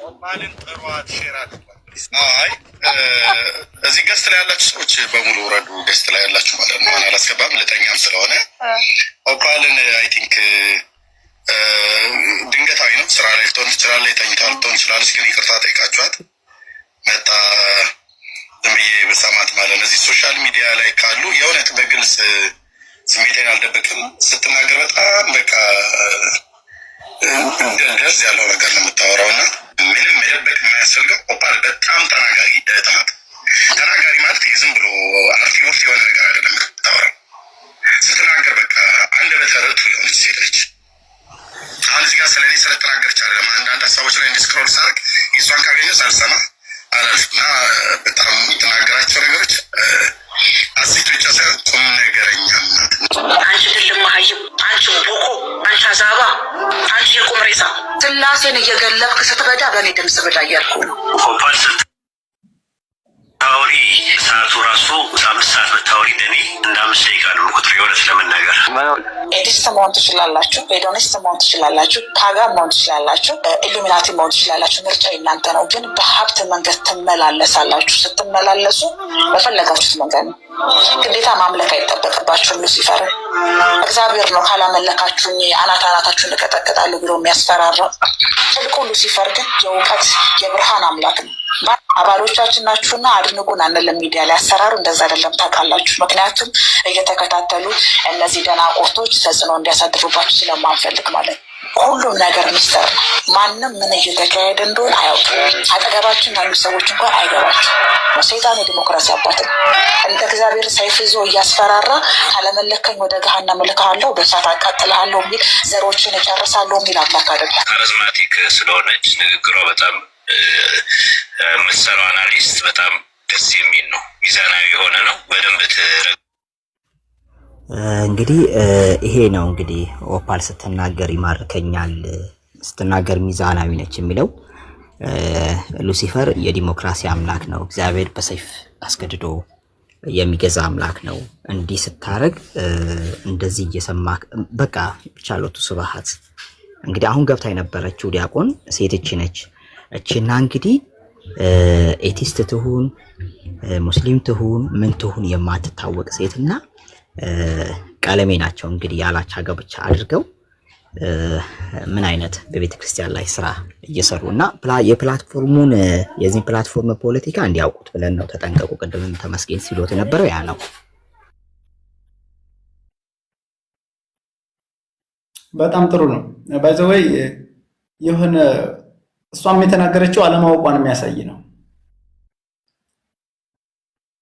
ኦፓልን ጥሯት ሼር አድርጓል። አይ እዚህ ገስት ላይ ያላችሁ ሰዎች በሙሉ ወረዱ። ገስት ላይ ያላችሁ ማለት ነው። አላስገባም ልተኛም ስለሆነ ኦፓልን አይ ቲንክ ድንገታዊ ነው። ስራ ላይ ልትሆን ትችላለች፣ ተኝታ ልትሆን ትችላለች። ግን ይቅርታ ጠይቃችኋት መጣ ዝም ብዬ በሰማት ማለት ነው። እዚህ ሶሻል ሚዲያ ላይ ካሉ የእውነት በግልጽ ስሜቴን አልደብቅም ስትናገር በጣም በቃ ደስ ያለው ነገር ነው የምታወራው እና ምንም መደበቅ የማያስፈልገው ኦፓል በጣም ተናጋሪ እህት ናት። ተናጋሪ ማለት ዝም ብሎ አርቲ ወፍት የሆነ ነገር አይደለም የምታወራው። ስትናገር በቃ አንደበተ ርቱዕ የሆነች ሴት ነች። አሁን እዚህ ጋር ስለኔ ስለተናገረች አይደለም አንዳንድ ሀሳቦች ላይ እንዲስክሮል ሳርቅ የእሷን ካገኘሁ ሳልሰማ አላልፍም እና በጣም የምትናገራቸው ነገሮች አሴት ብቻ ሳይሆን ቁም ነገረኛም ናት። አንቺ ድልም መሀይም፣ አንቺ ቦኮ፣ አንቺ አዛባ፣ አንቺ የቁም ሬሳ ስላሴን እየገለብክ ስትበዳ በእኔ ድምፅ ብዳ እያልኩ ነው። ኦፓል ስታወሪ ሰዓቱ ራሱ 5 ሰዓት ብታወሪ ለእኔ እንደ 5 ደቂቃ ነው ቁጥር። የእውነት ለመናገር ኤዲስት መሆን ትችላላችሁ፣ ሄዶኒስት መሆን ትችላላችሁ፣ ፓጋን መሆን ትችላላችሁ፣ ኢሉሚናቲ መሆን ትችላላችሁ። ምርጫ እናንተ ነው። ግን በሀብት መንገድ ትመላለሳላችሁ። ስትመላለሱ በፈለጋችሁት መንገድ ነው። ግዴታ ማምለክ አይጠበቅባችሁም። ሉሲፈርን እግዚአብሔር ነው ካላመለካችሁኝ አናታችሁን እቀጠቅጣለሁ ብሎ የሚያስፈራራው። ጥልቁ ሉሲፈር ግን የእውቀት የብርሃን አምላክ ነው። አባሎቻችን ናችሁና አድንቁን አንልም። ሚዲያ ላይ አሰራሩ እንደዛ አይደለም ታውቃላችሁ። ምክንያቱም እየተከታተሉ እነዚህ ደናቁርቶች ተጽዕኖ እንዲያሳድሩባችሁ ስለማንፈልግ ማለት ነው። ሁሉም ነገር ሚስጥር ነው። ማንም ምን እየተካሄደ እንደሆነ አያውቅም። አጠገባችን ያሉ ሰዎች እንኳን አይገባቸው። ሰይጣን የዲሞክራሲ አባት ነው። እንደ እግዚአብሔር ሰይፍ ይዞ እያስፈራራ ካለመለከኝ ወደ ገሃነም እልክሃለሁ፣ በእሳት አቃጥልሃለሁ የሚል ዘሮችን እጨርሳለሁ የሚል አምላክ አይደለም። ካሪዝማቲክ ስለሆነች ንግግሯ በጣም የምትሰራው አናሊስት በጣም ደስ የሚል ነው። ሚዛናዊ የሆነ ነው። በደንብ እንግዲህ ይሄ ነው እንግዲህ ኦፓል ስትናገር ይማርከኛል፣ ስትናገር ሚዛናዊ ነች የሚለው። ሉሲፈር የዲሞክራሲ አምላክ ነው። እግዚአብሔር በሰይፍ አስገድዶ የሚገዛ አምላክ ነው። እንዲህ ስታረግ እንደዚህ እየሰማክ በቃ ቻሎቱ ስብሐት። እንግዲህ አሁን ገብታ የነበረችው ዲያቆን ሴት እቺ ነች። እቺና እንግዲህ ኤቲስት ትሁን ሙስሊም ትሁን ምን ትሁን የማትታወቅ ሴትና ቀለሜ ናቸው እንግዲህ ያላቻ ገብቻ አድርገው ምን አይነት በቤተ ክርስቲያን ላይ ስራ እየሰሩ እና የፕላትፎርሙን የዚህ ፕላትፎርም ፖለቲካ እንዲያውቁት ብለን ነው። ተጠንቀቁ። ቅድምም ተመስገን ሲሎት የነበረው ያ ነው። በጣም ጥሩ ነው። ባይ ዘ ወይ የሆነ እሷም የተናገረችው አለማወቋን የሚያሳይ ነው።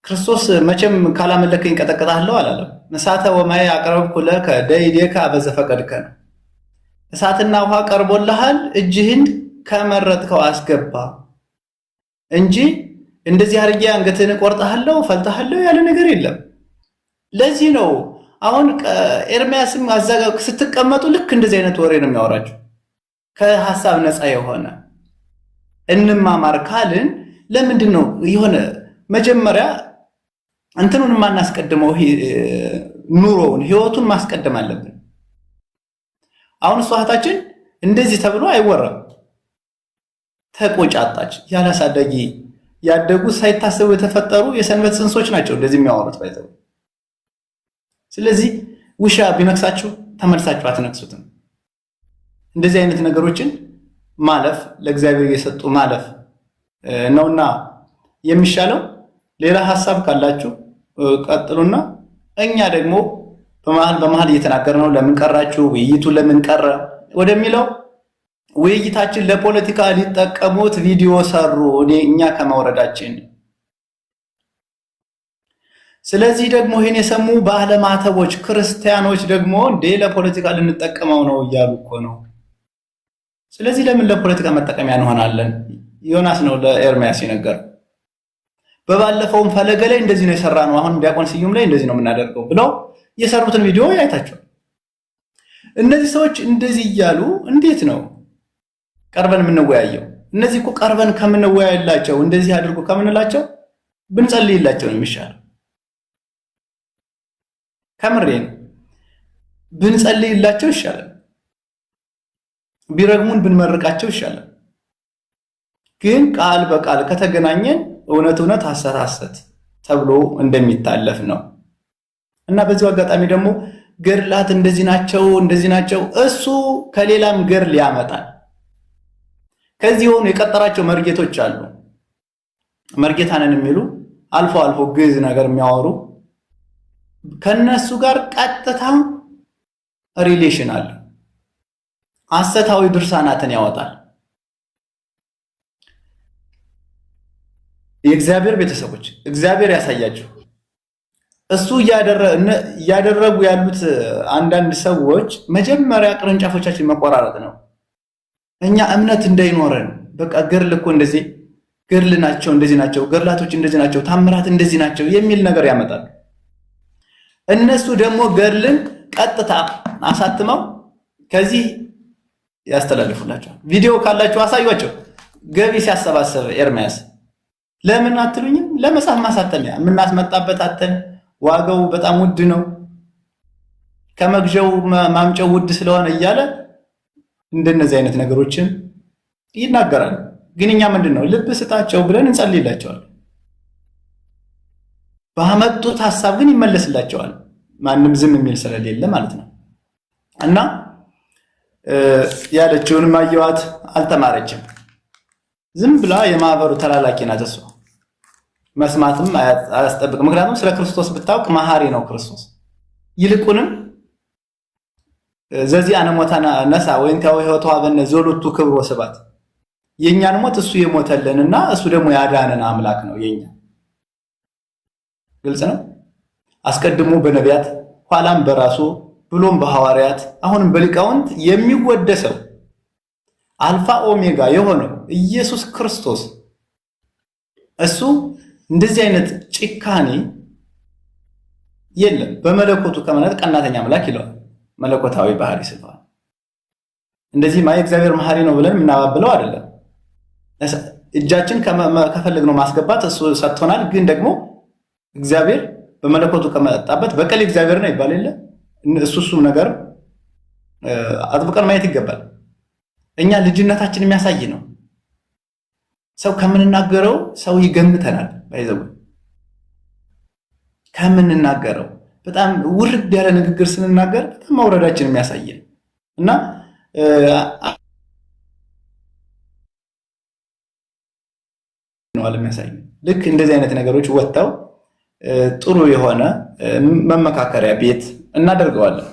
ክርስቶስ መቼም ካላመለከኝ ቀጠቅጣለሁ አላለም። እሳተ ወማይ አቅረብኩ ለከ ደይዴከ በዘፈቀድከ ነው። እሳትና ውሃ ቀርቦልሃል፣ እጅህን ከመረጥከው አስገባ እንጂ እንደዚህ አድርጌ አንገትህን ቆርጠሃለሁ ፈልጠሃለሁ ያለ ነገር የለም። ለዚህ ነው አሁን ኤርሚያስም አዛጋ ስትቀመጡ ልክ እንደዚህ አይነት ወሬ ነው የሚያወራችሁ። ከሐሳብ ነፃ የሆነ እንማማር ካልን ለምንድን ነው የሆነ መጀመሪያ እንትኑን ማናስቀድመው? ኑሮውን ህይወቱን ማስቀደም አለብን። አሁን እሷ እህታችን እንደዚህ ተብሎ አይወራም። ተቆጫጣች። ያላሳደጊ ያደጉ ሳይታሰቡ የተፈጠሩ የሰንበት ጽንሶች ናቸው እንደዚህ የሚያወሩት ባይዘው። ስለዚህ ውሻ ቢነክሳችሁ ተመልሳችሁ አትነክሱትም። እንደዚህ አይነት ነገሮችን ማለፍ ለእግዚአብሔር የሰጡ ማለፍ ነውና የሚሻለው። ሌላ ሐሳብ ካላችሁ ቀጥሉና እኛ ደግሞ በመሃል እየተናገርነው ለምን ቀራችሁ፣ ውይይቱ ለምን ቀረ ወደሚለው ውይይታችን ለፖለቲካ ሊጠቀሙት ቪዲዮ ሰሩ እኛ ከማውረዳችን። ስለዚህ ደግሞ ይሄን የሰሙ ባለማተቦች ክርስቲያኖች ደግሞ እንዴ ለፖለቲካ ልንጠቀመው ነው እያሉ እኮ ነው። ስለዚህ ለምን ለፖለቲካ መጠቀሚያ እንሆናለን? ዮናስ ነው ለኤርሚያስ ይነገር። በባለፈውም ፈለገ ላይ እንደዚህ ነው የሰራነው፣ አሁን ዲያቆን ስዩም ላይ እንደዚህ ነው የምናደርገው ብለው የሰሩትን ቪዲዮ ያይታቸው። እነዚህ ሰዎች እንደዚህ እያሉ እንዴት ነው ቀርበን የምንወያየው? እነዚህ እኮ ቀርበን ከምንወያይላቸው እንደዚህ አድርጎ ከምንላቸው ብንጸልይላቸው ነው የሚሻለው። ከምሬን ብንጸልይላቸው ይሻላል። ቢረግሙን ብንመርቃቸው ይሻላል። ግን ቃል በቃል ከተገናኘን እውነት እውነት ሐሰት ሐሰት ተብሎ እንደሚታለፍ ነው። እና በዚሁ አጋጣሚ ደግሞ ገድላት እንደዚህ ናቸው እሱ ከሌላም ገድል ያመጣል። ከዚህ ሆኖ የቀጠራቸው መርጌቶች አሉ። መርጌታንን የሚሉ አልፎ አልፎ ግዕዝ ነገር የሚያወሩ ከነሱ ጋር ቀጥታ ሪሌሽን አለ። ሐሰታዊ ድርሳናትን ያወጣል። የእግዚአብሔር ቤተሰቦች እግዚአብሔር ያሳያቸው። እሱ እያደረጉ ያሉት አንዳንድ ሰዎች መጀመሪያ ቅርንጫፎቻችን መቆራረጥ ነው። እኛ እምነት እንዳይኖረን በቃ ገድል እኮ እንደዚህ ገድል ናቸው፣ እንደዚህ ናቸው፣ ገድላቶች እንደዚህ ናቸው፣ ታምራት እንደዚህ ናቸው የሚል ነገር ያመጣሉ። እነሱ ደግሞ ገድልን ቀጥታ አሳትመው ከዚህ ያስተላልፉላቸዋል። ቪዲዮ ካላችሁ አሳዩአቸው። ገቢ ሲያሰባሰበ ኤርሚያስ ለምን አትሉኝም? ለመጽሐፍ ማሳተሚያ የምናስመጣበት አተን ዋጋው በጣም ውድ ነው፣ ከመግዣው ማምጫው ውድ ስለሆነ እያለ እንደነዚህ አይነት ነገሮችን ይናገራል። ግን እኛ ምንድነው ልብ ስጣቸው ብለን እንጸልይላቸዋለን። ባመጡት ሐሳብ ግን ይመለስላቸዋል። ማንም ዝም የሚል ስለሌለ ማለት ነው። እና ያለችውንም አየዋት፣ አልተማረችም። ዝም ብላ የማህበሩ ተላላኪ ናት እሷ። መስማትም አያስጠብቅም። ምክንያቱም ስለ ክርስቶስ ብታውቅ መሐሪ ነው ክርስቶስ። ይልቁንም ዘዚህ አነሞታና ነሳ ወይንታው ህይወቱ አበነ ዘሎቱ ክብር ወስባት የኛን ሞት እሱ የሞተልንና እሱ ደግሞ ያዳነን አምላክ ነው። የኛ ግልጽ ነው። አስቀድሞ በነቢያት ኋላም በራሱ ብሎም በሐዋርያት አሁንም በሊቃውንት የሚወደሰው አልፋ ኦሜጋ የሆነው ኢየሱስ ክርስቶስ እሱ እንደዚህ አይነት ጭካኔ የለም። በመለኮቱ ከመነት ቀናተኛ አምላክ ይለዋል። መለኮታዊ ባህሪ ስለሆነ እንደዚህ ማየ እግዚአብሔር መሐሪ ነው ብለን የምናባብለው አይደለም። እጃችን ከፈለግነው ማስገባት እሱ ሰጥቶናል። ግን ደግሞ እግዚአብሔር በመለኮቱ ከመጣበት በቀል እግዚአብሔር ነው ይባል የለ እሱ ነገር አጥብቀን ማየት ይገባል። እኛ ልጅነታችን የሚያሳይ ነው። ሰው ከምንናገረው ሰው ይገምተናል። ባይዘው ከምንናገረው በጣም ውርድ ያለ ንግግር ስንናገር በጣም ማውረዳችን የሚያሳይ እና ነው የሚያሳይ። ልክ እንደዚህ አይነት ነገሮች ወጥተው ጥሩ የሆነ መመካከሪያ ቤት እናደርገዋለን።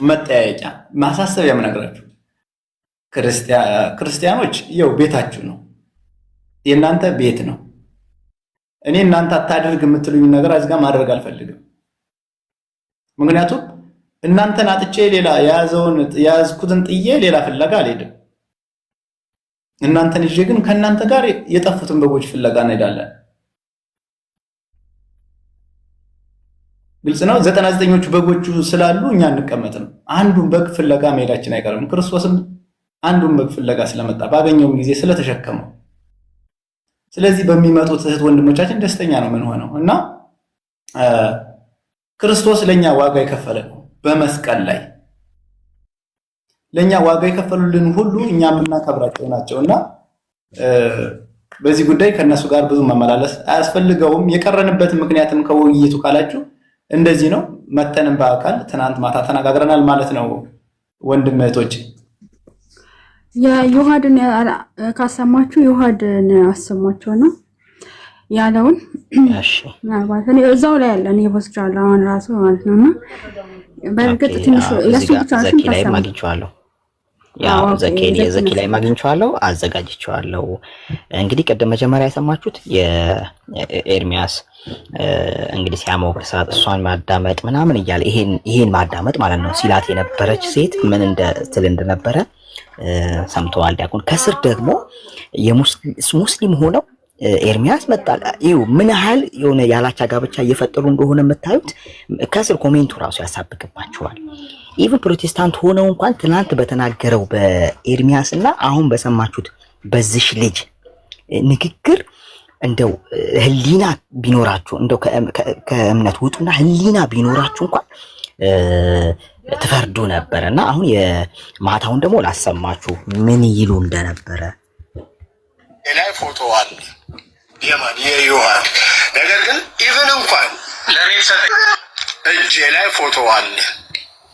መጠያየቂያ ማሳሰቢያ የምነግራችሁ ክርስቲያኖች ይኸው ቤታችሁ ነው፣ የእናንተ ቤት ነው። እኔ እናንተ አታድርግ የምትሉኝ ነገር አዝጋ ማድረግ አልፈልግም። ምክንያቱም እናንተን አጥቼ ሌላ የያዝኩትን ጥዬ ሌላ ፍለጋ አልሄድም። እናንተን ይዤ ግን ከእናንተ ጋር የጠፉትን በጎች ፍለጋ እንሄዳለን። ግልጽ ነው። 99ኞቹ በጎቹ ስላሉ እኛ እንቀመጥም። አንዱን በግ ፍለጋ መሄዳችን አይቀርም። ክርስቶስም አንዱን በግ ፍለጋ ስለመጣ ባገኘውም ጊዜ ስለተሸከመው፣ ስለዚህ በሚመጡት እህት ወንድሞቻችን ደስተኛ ነው ምን ሆነው እና ክርስቶስ ለኛ ዋጋ የከፈለ ነው። በመስቀል ላይ ለኛ ዋጋ የከፈሉልን ሁሉ እኛ የምናከብራቸው ናቸውና በዚህ ጉዳይ ከነሱ ጋር ብዙ መመላለስ አያስፈልገውም። የቀረንበት ምክንያትም ከውይይቱ ካላችሁ እንደዚህ ነው። መተንም በአካል ትናንት ማታ ተነጋግረናል ማለት ነው። ወንድም እህቶች የዮሐድን ካሰማችሁ ዮሐድን አሰማችሁ ነው ያለውን። እሺ ማለት ነው እዛው ላይ ያለ ነው የወስጃለሁ አሁን ራሱ ማለት ነውና በእርግጥ ትንሽ ለሱ ብቻ ነው ላይ ማግኝቻለሁ። ያው ዘኪ ላይ ማግኝቻለሁ፣ አዘጋጅቻለሁ። እንግዲህ ቀደም መጀመሪያ የሰማችሁት የኤርሚያስ እንግዲህ ሲያሞግሳት እሷን ማዳመጥ ምናምን እያለ ይሄን ማዳመጥ ማለት ነው ሲላት የነበረች ሴት ምን እንደትል እንደነበረ ሰምተዋል ዲያቆን። ከስር ደግሞ ሙስሊም ሆነው ኤርሚያስ መጣል ይው ምን ያህል የሆነ ያላቻ ጋብቻ እየፈጠሩ እንደሆነ የምታዩት ከስር ኮሜንቱ ራሱ ያሳብቅባቸዋል። ኢቭን ፕሮቴስታንት ሆነው እንኳን ትናንት በተናገረው በኤርሚያስና አሁን በሰማችሁት በዚህ ልጅ ንግግር እንደው ህሊና ቢኖራችሁ እንደው ከእምነት ውጡና ህሊና ቢኖራችሁ እንኳን ትፈርዱ ነበርና አሁን የማታውን ደግሞ ላሰማችሁ ምን ይሉ እንደነበረ። ላይ ፎቶ አለ የማን የዮሐን ነገር ግን ኢቭን እንኳን ለኔ ሰጠኝ እጄ ላይ ፎቶ አለ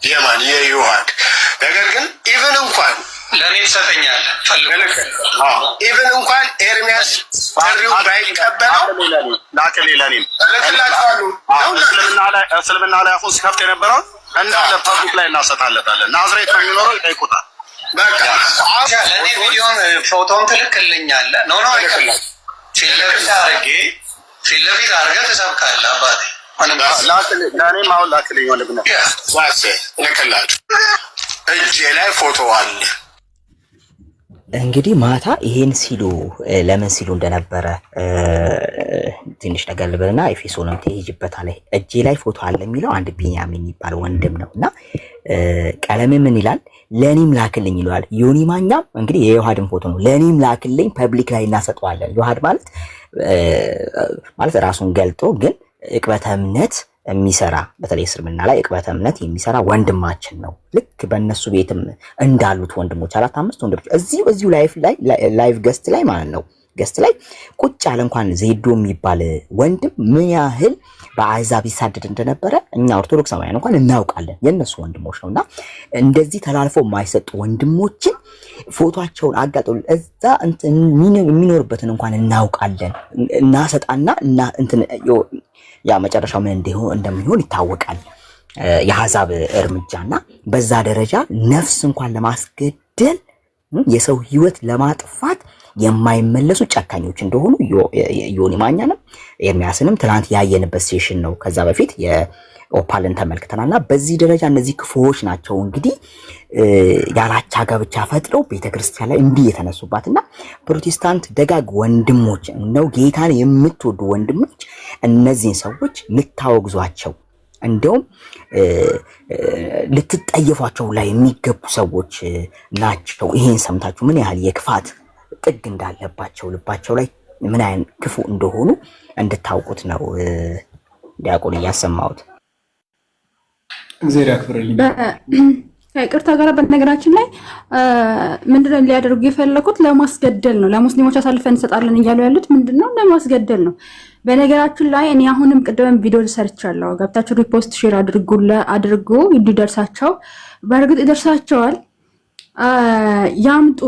የማን የዮሐን ነገር ግን ኢቭን እንኳን ለኔ ሰጠኛል ኢቭን እንኳን ኤርሚያስ ጥሪው ባይቀበለው ላከሌ ለኔ እስልምና ላይ አፉን ሲከፍት የነበረው እንዳለ ፐብሊክ ላይ እናሰጣለታለን። ናዝሬት ነው የሚኖረው ይጠይቁታል። በቃ ለኔ ቪዲዮን ፎቶን ትልክልኛለህ ነው አይደለም? ፊት ለፊት አድርገህ ትሰብካለህ አባቴ ለእኔም አሁን ላክልኝ ወንድም ነው ልክላችሁ እጄ ላይ ፎቶ አለ። እንግዲህ ማታ ይሄን ሲሉ ለምን ሲሉ እንደነበረ ትንሽ ነገር ልበልና ኤፌሶንም ትሄጅበታለህ። እጄ ላይ ፎቶ አለ የሚለው አንድ ቢንያሚን የሚባል ወንድም ነው እና ቀለም ምን ይላል? ለኔም ላክልኝ ይለዋል። ዮኒ ማኛም እንግዲህ የዮሐድን ፎቶ ነው ለኔም ላክልኝ ፐብሊክ ላይ እናሰጠዋለን። ዮሐድ ማለት ራሱን ገልጦ ግን ዕቅበተ እምነት የሚሰራ በተለይ እስልምና ላይ ዕቅበተ እምነት የሚሰራ ወንድማችን ነው። ልክ በእነሱ ቤትም እንዳሉት ወንድሞች 4-5 ወንድሞች እዚሁ ላይቭ ገስት ላይ ማለት ነው ገስት ላይ ቁጭ ያለ እንኳን ዜዶ የሚባል ወንድም ምን ያህል በአሕዛብ ይሳደድ እንደነበረ እኛ ኦርቶዶክሳውያን እንኳን እናውቃለን። የእነሱ ወንድሞች ነውና እንደዚህ ተላልፈው የማይሰጡ ወንድሞችን ፎቶአቸውን አጋጠው እዛ የሚኖርበትን እንኳን እናውቃለን። እናሰጣና እንትን ያ መጨረሻው ምን እንደሚሆን ይታወቃል። የአሕዛብ እርምጃና በዛ ደረጃ ነፍስ እንኳን ለማስገደል የሰው ሕይወት ለማጥፋት የማይመለሱ ጨካኞች እንደሆኑ ዮኒ ማኛንም ኤርሚያስንም ትናንት ያየንበት ሴሽን ነው። ከዛ በፊት የኦፓልን ተመልክተናልና በዚህ ደረጃ እነዚህ ክፉዎች ናቸው እንግዲህ ያላቻ ጋብቻ ፈጥረው ቤተክርስቲያን ላይ እንዲህ የተነሱባትና ፕሮቴስታንት ደጋግ ወንድሞች ነው ጌታን የምትወዱ ወንድሞች እነዚህን ሰዎች ልታወግዟቸው እንደውም ልትጠየፏቸው ላይ የሚገቡ ሰዎች ናቸው። ይሄን ሰምታችሁ ምን ያህል የክፋት ጥግ እንዳለባቸው ልባቸው ላይ ምን አይነት ክፉ እንደሆኑ እንድታውቁት ነው ዲያቆን እያሰማሁት። እግዚአብሔር ያክብርልኝ። ከይቅርታ ጋር በነገራችን ላይ ምንድነው ሊያደርጉ የፈለኩት? ለማስገደል ነው። ለሙስሊሞች አሳልፈን እንሰጣለን እያሉ ያሉት ምንድነው? ለማስገደል ነው። በነገራችን ላይ እኔ አሁንም ቅድም ቪዲዮ ሰርቻለሁ። ገብታችሁ ሪፖስት ሼር አድርጉ ይደርሳቸው። በእርግጥ ይደርሳቸዋል። ያምጡ።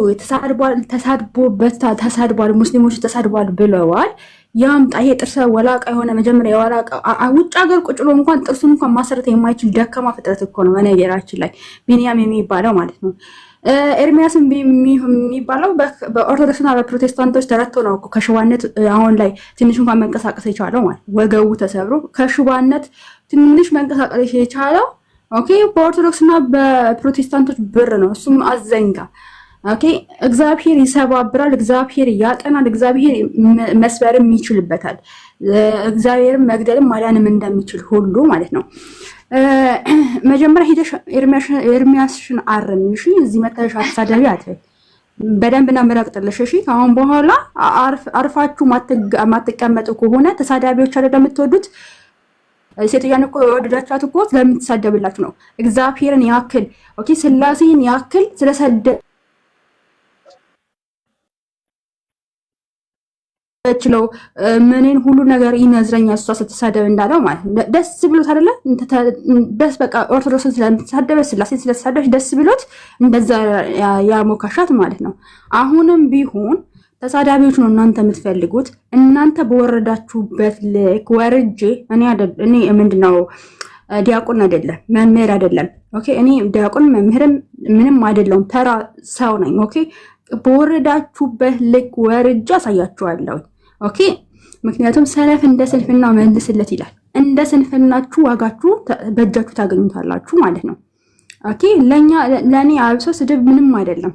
ተሳድቧል፣ ሙስሊሞች ተሳድቧል ብለዋል። ያምጣ። ይሄ ጥርሰ ወላቃ የሆነ መጀመሪያ የወላቃ ውጭ ሀገር ቁጭ ብሎ እንኳን ጥርሱን እንኳን ማሰረት የማይችል ደካማ ፍጥረት እኮ ነው በነገራችን ላይ ቢንያም የሚባለው ማለት ነው። ኤርሚያስም የሚባለው በኦርቶዶክስና በፕሮቴስታንቶች ተረቶ ነው እኮ ከሽባነት አሁን ላይ ትንሽ እንኳን መንቀሳቀስ የቻለው ማለት ወገቡ ተሰብሮ ከሽባነት ትንሽ መንቀሳቀስ የቻለው ኦኬ በኦርቶዶክስና በፕሮቴስታንቶች ብር ነው። እሱም አዘንጋ ኦኬ። እግዚአብሔር ይሰባብራል፣ እግዚአብሔር ያጠናል፣ እግዚአብሔር መስበርም ይችልበታል፣ እግዚአብሔርም መግደልም ማዳንም እንደሚችል ሁሉ ማለት ነው። መጀመሪያ ሄደሽ ኤርሚያስሽን አርሚ። እሺ እዚህ መተሽ አትሳደቢ አትበይ። በደንብ ነው የምረቅጥልሽ። እሺ አሁን በኋላ አርፋችሁ ማትቀመጡ ከሆነ ተሳዳቢዎች አይደለም የምትወዱት። ሴትዮዋን እኮ ወደዳቻት እኮ ስለምትሳደብላችሁ ነው። እግዚአብሔርን ያክል ኦኬ ስላሴን ያክል ስለሰደችለው ምንን ሁሉ ነገር ይነዝረኛል እሷ ስትሳደብ እንዳለው ማለት ነው። ደስ ብሎት አይደለ? ደስ በቃ ኦርቶዶክስን ስለምትሳደብ ስላሴን ስለተሳደበች ደስ ብሎት እንደዛ ያሞካሻት ማለት ነው። አሁንም ቢሆን ተሳዳቢዎች ነው እናንተ የምትፈልጉት። እናንተ በወረዳችሁበት ልክ ወርጄ እኔ ምንድነው ዲያቆን አይደለም መምህር አይደለም። ኦኬ እኔ ዲያቆን መምህርም ምንም አይደለም፣ ተራ ሰው ነኝ። ኦኬ በወረዳችሁበት ልክ ወርጄ አሳያችኋለሁ። ኦኬ ምክንያቱም ሰነፍ እንደ ስንፍና መልስለት ይላል። እንደ ስንፍናችሁ ዋጋችሁ በእጃችሁ ታገኙታላችሁ ማለት ነው። ኦኬ ለእኔ አብሶ ስድብ ምንም አይደለም።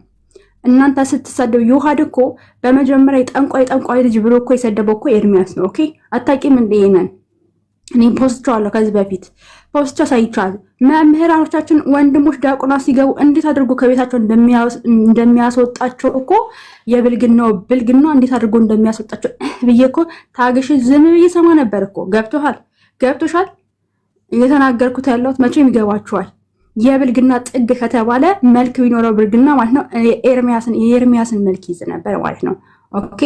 እናንተ ስትሳደቡ ዮሐድ እኮ በመጀመሪያ ጠንቋይ ልጅ ብሎ እኮ የሰደበው እኮ ኤርሚያስ ነው። ኦኬ አታውቂም እንደ ይሄንን እኔ ፖስቻለሁ፣ ከዚህ በፊት ፖስቻ ሳይቻል መምህራኖቻችን ወንድሞች ዲያቆናት ሲገቡ እንዴት አድርጎ ከቤታቸው እንደሚያስወጣቸው እኮ የብልግናው ብልግና እንዴት አድርጎ እንደሚያስወጣቸው ብዬ እኮ ታግሽ ዝም ብዬ ሰማ ነበር እኮ። ገብቶሻል? እየተናገርኩት ያለሁት መቼም ይገባችኋል። የብልግና ጥግ ከተባለ መልክ ቢኖረው ብልግና ማለት ነው የኤርሚያስን መልክ ይዝ ነበር ማለት ነው። ኦኬ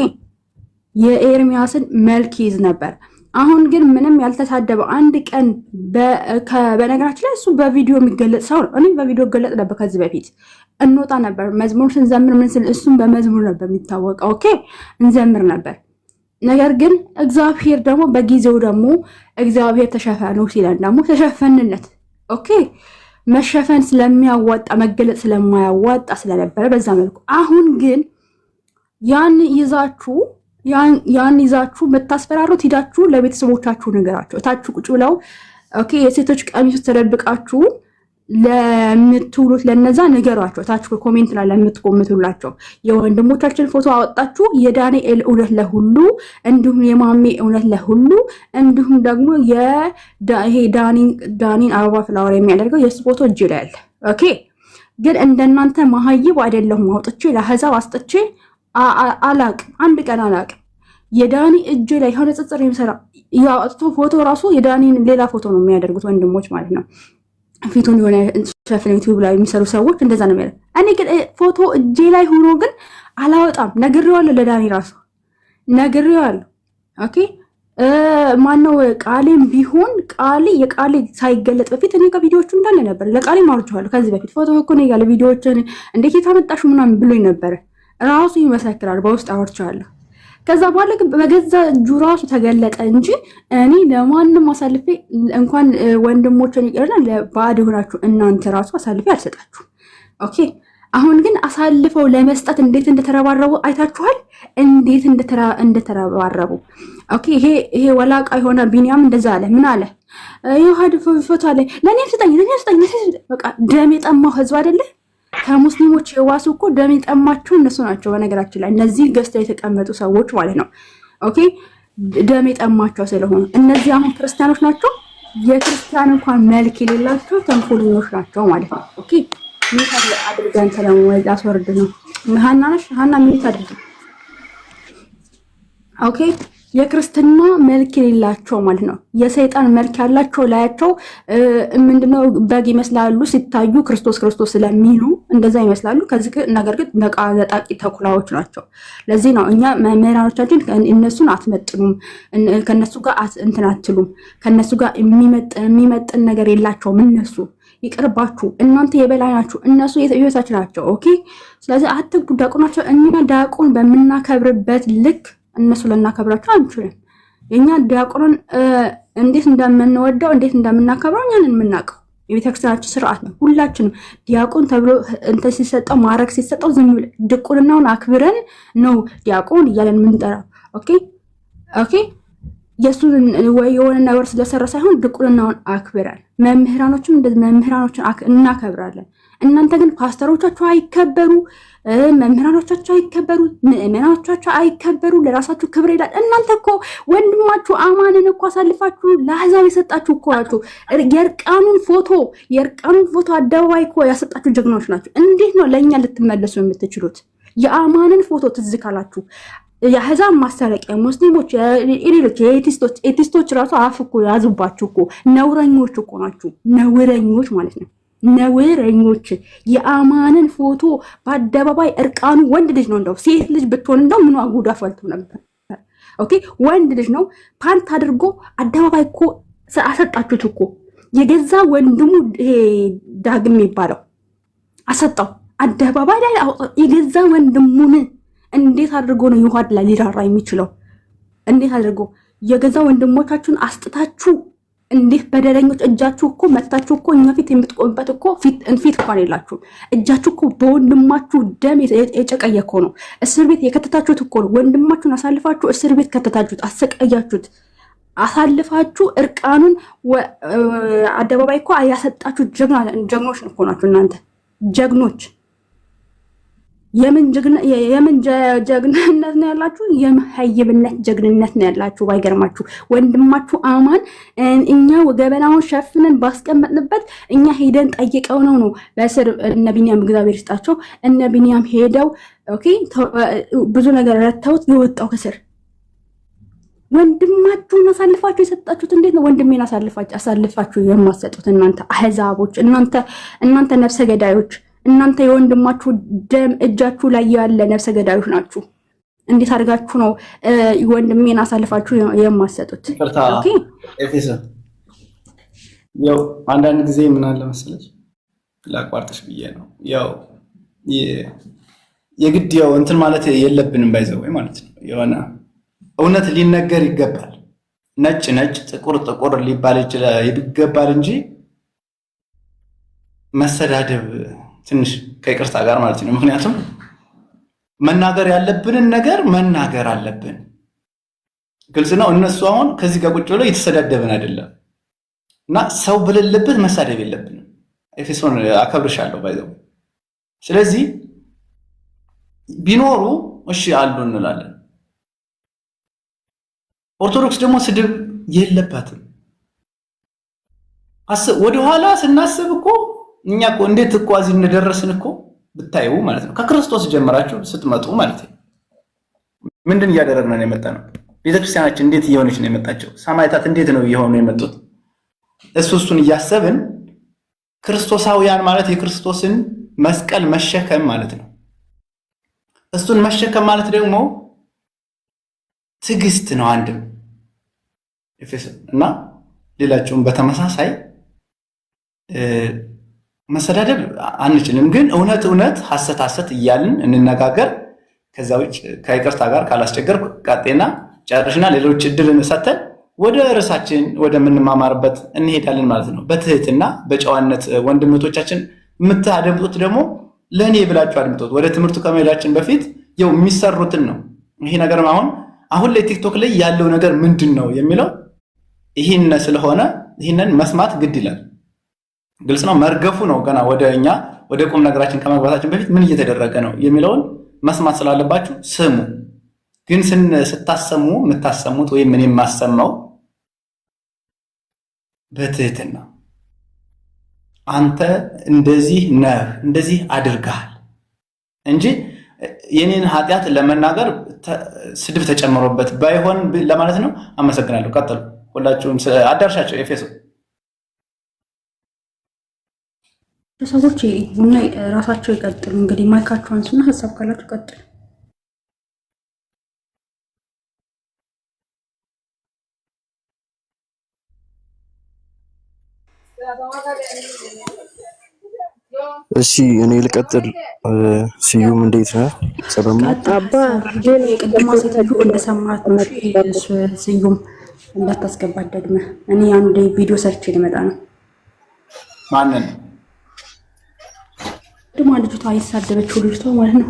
የኤርሚያስን መልክ ይዝ ነበር። አሁን ግን ምንም ያልተሳደበ አንድ ቀን በነገራችን ላይ እሱ በቪዲዮ የሚገለጽ ሰው ነው። እኔ በቪዲዮ ገለጽ ነበር ከዚህ በፊት እንወጣ ነበር መዝሙር ስንዘምር ምን ስል እሱም በመዝሙር ነበር የሚታወቀው። ኦኬ እንዘምር ነበር። ነገር ግን እግዚአብሔር ደግሞ በጊዜው ደግሞ እግዚአብሔር ተሸፈኑ ሲለን ደግሞ ተሸፈንለት። ኦኬ መሸፈን ስለሚያዋጣ መገለጽ ስለማያዋጣ ስለነበረ በዛ መልኩ አሁን ግን ያን ይዛችሁ የምታስፈራሩት ሂዳችሁ ለቤተሰቦቻችሁ ነገራቸው። ታችሁ ቁጭ ብለው ኦኬ የሴቶች ቀሚስ ተደብቃችሁ ለምትውሉት ለነዛ ነገሯቸው። ታችሁ ኮሜንት ላይ ለምትቆምቱላቸው የወንድሞቻችን ፎቶ አወጣችሁ የዳንኤል እውነት ለሁሉ እንዲሁም የማሜ እውነት ለሁሉ እንዲሁም ደግሞ ይሄ ዳኒን አበባ ፍላወር የሚያደርገው የሱ ፎቶ እጅ ላይ አለ። ኦኬ ግን እንደናንተ መሀይብ አይደለሁም። አውጥቼ ለአህዛብ አስጥቼ አላቅም፣ አንድ ቀን አላቅም። የዳኒ እጅ ላይ የሆነ ጽጽር የሚሰራ ያወጥቶ ፎቶ ራሱ የዳኒን ሌላ ፎቶ ነው የሚያደርጉት ወንድሞች ማለት ነው። ፊቱን የሆነ ሸፍን ዩቲዩብ ላይ የሚሰሩ ሰዎች እንደዛ ነው የሚያደርጉት። እኔ ግን ፎቶ እጄ ላይ ሆኖ ግን አላወጣም። ነግሬዋለሁ፣ ለዳኒ ራሱ ነግሬዋለሁ። ኦኬ ማነው ቃሌም ቢሆን የቃሌ ሳይገለጥ በፊት እኔ ከቪዲዮዎቹ እንዳለ ነበር ለቃሌ ማውርቼዋለሁ ከዚህ በፊት ፎቶ እኮ ነው ያለ ቪዲዮዎችን እንዴት የታመጣሹ ምናምን ብሎኝ ነበር። ራሱ ይመሰክራል፣ በውስጥ አውርቼዋለሁ። ከዛ በኋላ ግን በገዛ እጁ ራሱ ተገለጠ እንጂ እኔ ለማንም አሳልፌ እንኳን ወንድሞችን ይቀርና ለባዕድ ሆናችሁ እናንተ ራሱ አሳልፌ አልሰጣችሁ። ኦኬ አሁን ግን አሳልፈው ለመስጠት እንዴት እንደተረባረቡ አይታችኋል። እንዴት እንደተረባረቡ ኦኬ ይሄ ወላቃ የሆነ ቢኒያም እንደዛ አለ። ምን አለ? ይሁድ ፎቶ አለ ለኔ ስጠኝ በቃ ደም የጠማው ህዝብ አይደለ? ከሙስሊሞች የዋሱ እኮ ደም የጠማቸው እነሱ ናቸው። በነገራችን ላይ እነዚህ ገዝተው የተቀመጡ ሰዎች ማለት ነው። ኦኬ ደም የጠማቸው ስለሆኑ እነዚህ አሁን ክርስቲያኖች ናቸው። የክርስቲያን እንኳን መልክ የሌላቸው ተንኮለኞች ናቸው ማለት ነው። ኦኬ ምን አድርገን ተለሞይ አስወርድ ነው ሀና ምን ታድርግ? ኦኬ የክርስትና መልክ የሌላቸው ማለት ነው። የሰይጣን መልክ ያላቸው ላያቸው ምንድነው በግ ይመስላሉ ሲታዩ ክርስቶስ ስለሚሉ እንደዛ ይመስላሉ። ከዚህ ነገር ግን ነጣቂ ተኩላዎች ናቸው። ለዚህ ነው እኛ መምህራኖቻችን እነሱን አትመጥኑም፣ ከነሱ ጋር እንትን አትሉም፣ ከነሱ ጋር የሚመጥን ነገር የላቸውም። እነሱ ይቅርባችሁ፣ እናንተ የበላይ ናችሁ፣ እነሱ የበታች ናቸው። ኦኬ ስለዚህ አትጉ ዲያቆናቸው። እኛ ዲያቆን በምናከብርበት ልክ እነሱ ለናከብራቸው አንችልም። የኛ ዲያቆንን እንዴት እንደምንወደው እንዴት እንደምናከብረው እኛን የምናውቀው የቤተክርስቲያናችን ስርዓት ነው። ሁላችንም ዲያቆን ተብሎ እንትን ሲሰጠው ማዕረግ ሲሰጠው ዝም ብለን ድቁንናውን አክብረን ነው ዲያቆን እያለን የምንጠራው። ኦኬ የሱን ወይ የሆነ ነገር ስለሰራ ሳይሆን ድቁንናውን አክብረን መምህራኖችን እንደዚህ መምህራኖችን እናከብራለን። እናንተ ግን ፓስተሮቻችሁ አይከበሩ፣ መምህራኖቻችሁ አይከበሩ፣ ምእመናኖቻችሁ አይከበሩ፣ ለራሳችሁ ክብር ይላል። እናንተ እኮ ወንድማችሁ አማንን እኮ አሳልፋችሁ ለአሕዛብ የሰጣችሁ እኮ ናችሁ። የእርቃኑን ፎቶ አደባባይ እኮ ያሰጣችሁ ጀግናዎች ናችሁ። እንዴት ነው ለእኛ ልትመለሱ የምትችሉት? የአማንን ፎቶ ትዝ ካላችሁ የአሕዛብ ማስታረቂያ ሙስሊሞች፣ ሌሎች ኤቲስቶች ራሱ አፍ እኮ ያዙባችሁ እኮ ነውረኞች እኮ ናችሁ። ነውረኞች ማለት ነው። ነውረኞች የአማንን ፎቶ በአደባባይ እርቃኑ ወንድ ልጅ ነው። እንደው ሴት ልጅ ብትሆን እንደው ምኑ አጉዳ ፈልቶ ነበር። ኦኬ ወንድ ልጅ ነው ፓንት አድርጎ አደባባይ እኮ አሰጣችሁት እኮ። የገዛ ወንድሙ ዳግም የሚባለው አሰጣው አደባባይ ላይ የገዛ ወንድሙን። እንዴት አድርጎ ነው ይሁዳ ላይ ሊራራ የሚችለው? እንዴት አድርጎ የገዛ ወንድሞቻችሁን አስጥታችሁ እንዴት በደረኞች እጃችሁ እኮ መታችሁ እኮ እኛ ፊት የምትቆምበት እኮ ፊት እንኳን የላችሁም። እጃችሁ እኮ በወንድማችሁ ደም የጨቀየ እኮ ነው። እስር ቤት የከተታችሁት እኮ ነው። ወንድማችሁን አሳልፋችሁ እስር ቤት ከተታችሁት፣ አሰቃያችሁት፣ አሳልፋችሁ እርቃኑን አደባባይ እኮ ያሰጣችሁት ጀግኖች እኮ ናችሁ እናንተ ጀግኖች። የምን ጀግንነት ነው ያላችሁ? የመሀይብነት ጀግንነት ነው ያላችሁ። ባይገርማችሁ ወንድማችሁ አማን እኛ ገበናውን ሸፍነን ባስቀመጥንበት እኛ ሄደን ጠይቀው ነው በስር እነ ቢኒያም እግዚአብሔር ይስጣቸው እነ ቢኒያም ሄደው ኦኬ ብዙ ነገር ረተውት የወጣው ከስር። ወንድማችሁን አሳልፋችሁ የሰጣችሁት እንዴት ነው? ወንድሜን አሳልፋችሁ የማሰጡት እናንተ አህዛቦች፣ እናንተ ነፍሰ ገዳዮች፣ እናንተ የወንድማችሁ ደም እጃችሁ ላይ ያለ ነፍሰ ገዳዮች ናችሁ። እንዴት አድርጋችሁ ነው ወንድሜን አሳልፋችሁ የማሰጡት? ኦኬ ኤፌሶን ያው አንዳንድ ጊዜ ምን አለ መሰለሽ ላቋርጥሽ ብዬ ነው። ያው የግድ ያው እንትን ማለት የለብንም ባይዘው ማለት ነው። የሆነ እውነት ሊነገር ይገባል። ነጭ ነጭ ጥቁር ጥቁር ሊባል ይገባል እንጂ መሰዳደብ ትንሽ ከይቅርታ ጋር ማለት ነው። ምክንያቱም መናገር ያለብንን ነገር መናገር አለብን። ግልጽ ነው። እነሱ አሁን ከዚህ ጋር ቁጭ ብለው እየተሰዳደብን አይደለም እና ሰው በሌለበት መሳደብ የለብንም። ኤፌሶን አከብርሻለሁ ባይዘው። ስለዚህ ቢኖሩ እሺ አሉ እንላለን። ኦርቶዶክስ ደግሞ ስድብ የለባትም። ወደኋላ ስናስብ እኮ እኛ እኮ እንዴት እኮ እዚህ እንደደረስን እኮ ብታዩ ማለት ነው። ከክርስቶስ ጀምራችሁ ስትመጡ ማለት ነው ምንድን እያደረግን ነው የመጣነው? ቤተክርስቲያናችን እንዴት እየሆነች ነው የመጣቸው? ሰማዕታት እንዴት ነው እየሆኑ የመጡት? እሱን እያሰብን ክርስቶሳውያን ማለት የክርስቶስን መስቀል መሸከም ማለት ነው። እሱን መሸከም ማለት ደግሞ ትዕግስት ነው። አንድም ኤፌሶን እና ሌላቸውም በተመሳሳይ መሰዳደብ አንችልም፣ ግን እውነት እውነት ሐሰት ሐሰት እያልን እንነጋገር። ከዛ ውጭ ከይቅርታ ጋር ካላስቸገር ቃጤና ጨርሽና ሌሎች እድል እንሰተን ወደ ርዕሳችን ወደ ምንማማርበት እንሄዳለን ማለት ነው። በትህትና በጨዋነት ወንድሞቻችን የምታደምጡት ደግሞ ለኔ ብላችሁ አድምጡት። ወደ ትምህርቱ ከመሄዳችን በፊት ያው የሚሰሩትን ነው። ይሄ ነገር አሁን ላይ ቲክቶክ ላይ ያለው ነገር ምንድነው የሚለው ይሄን ስለሆነ ይሄንን መስማት ግድ ይላል። ግልጽ ነው። መርገፉ ነው ገና ወደኛ ወደ ቁም ነገራችን ከመግባታችን በፊት ምን እየተደረገ ነው የሚለውን መስማት ስላለባችሁ ስሙ። ግን ስታሰሙ የምታሰሙት ወይም ምን የማሰማው በትህትና አንተ እንደዚህ ነህ እንደዚህ አድርጋል እንጂ የኔን ኃጢአት ለመናገር ስድብ ተጨምሮበት ባይሆን ለማለት ነው። አመሰግናለሁ። ቀጥሉ ሁላችሁም አዳርሻቸው ኤፌሶን ሰዎች ቡና ራሳቸው ይቀጥሉ። እንግዲህ ማይካችሁ አንሱና ሀሳብ ካላችሁ ቀጥሉ። እሺ እኔ ልቀጥል። ስዩም እንዴት ነህ? ሰላም ነው አባ ግን የቅድማ ሴታችሁ እንደሰማት ነው። ስዩም እንዳታስገባት ደግመህ እኔ አንድ ቪዲዮ ሰርቼ ልመጣ ነው። ማንን ደግሞ ልጅቷ አይሳደበችው ልጅቷ ማለት ነው።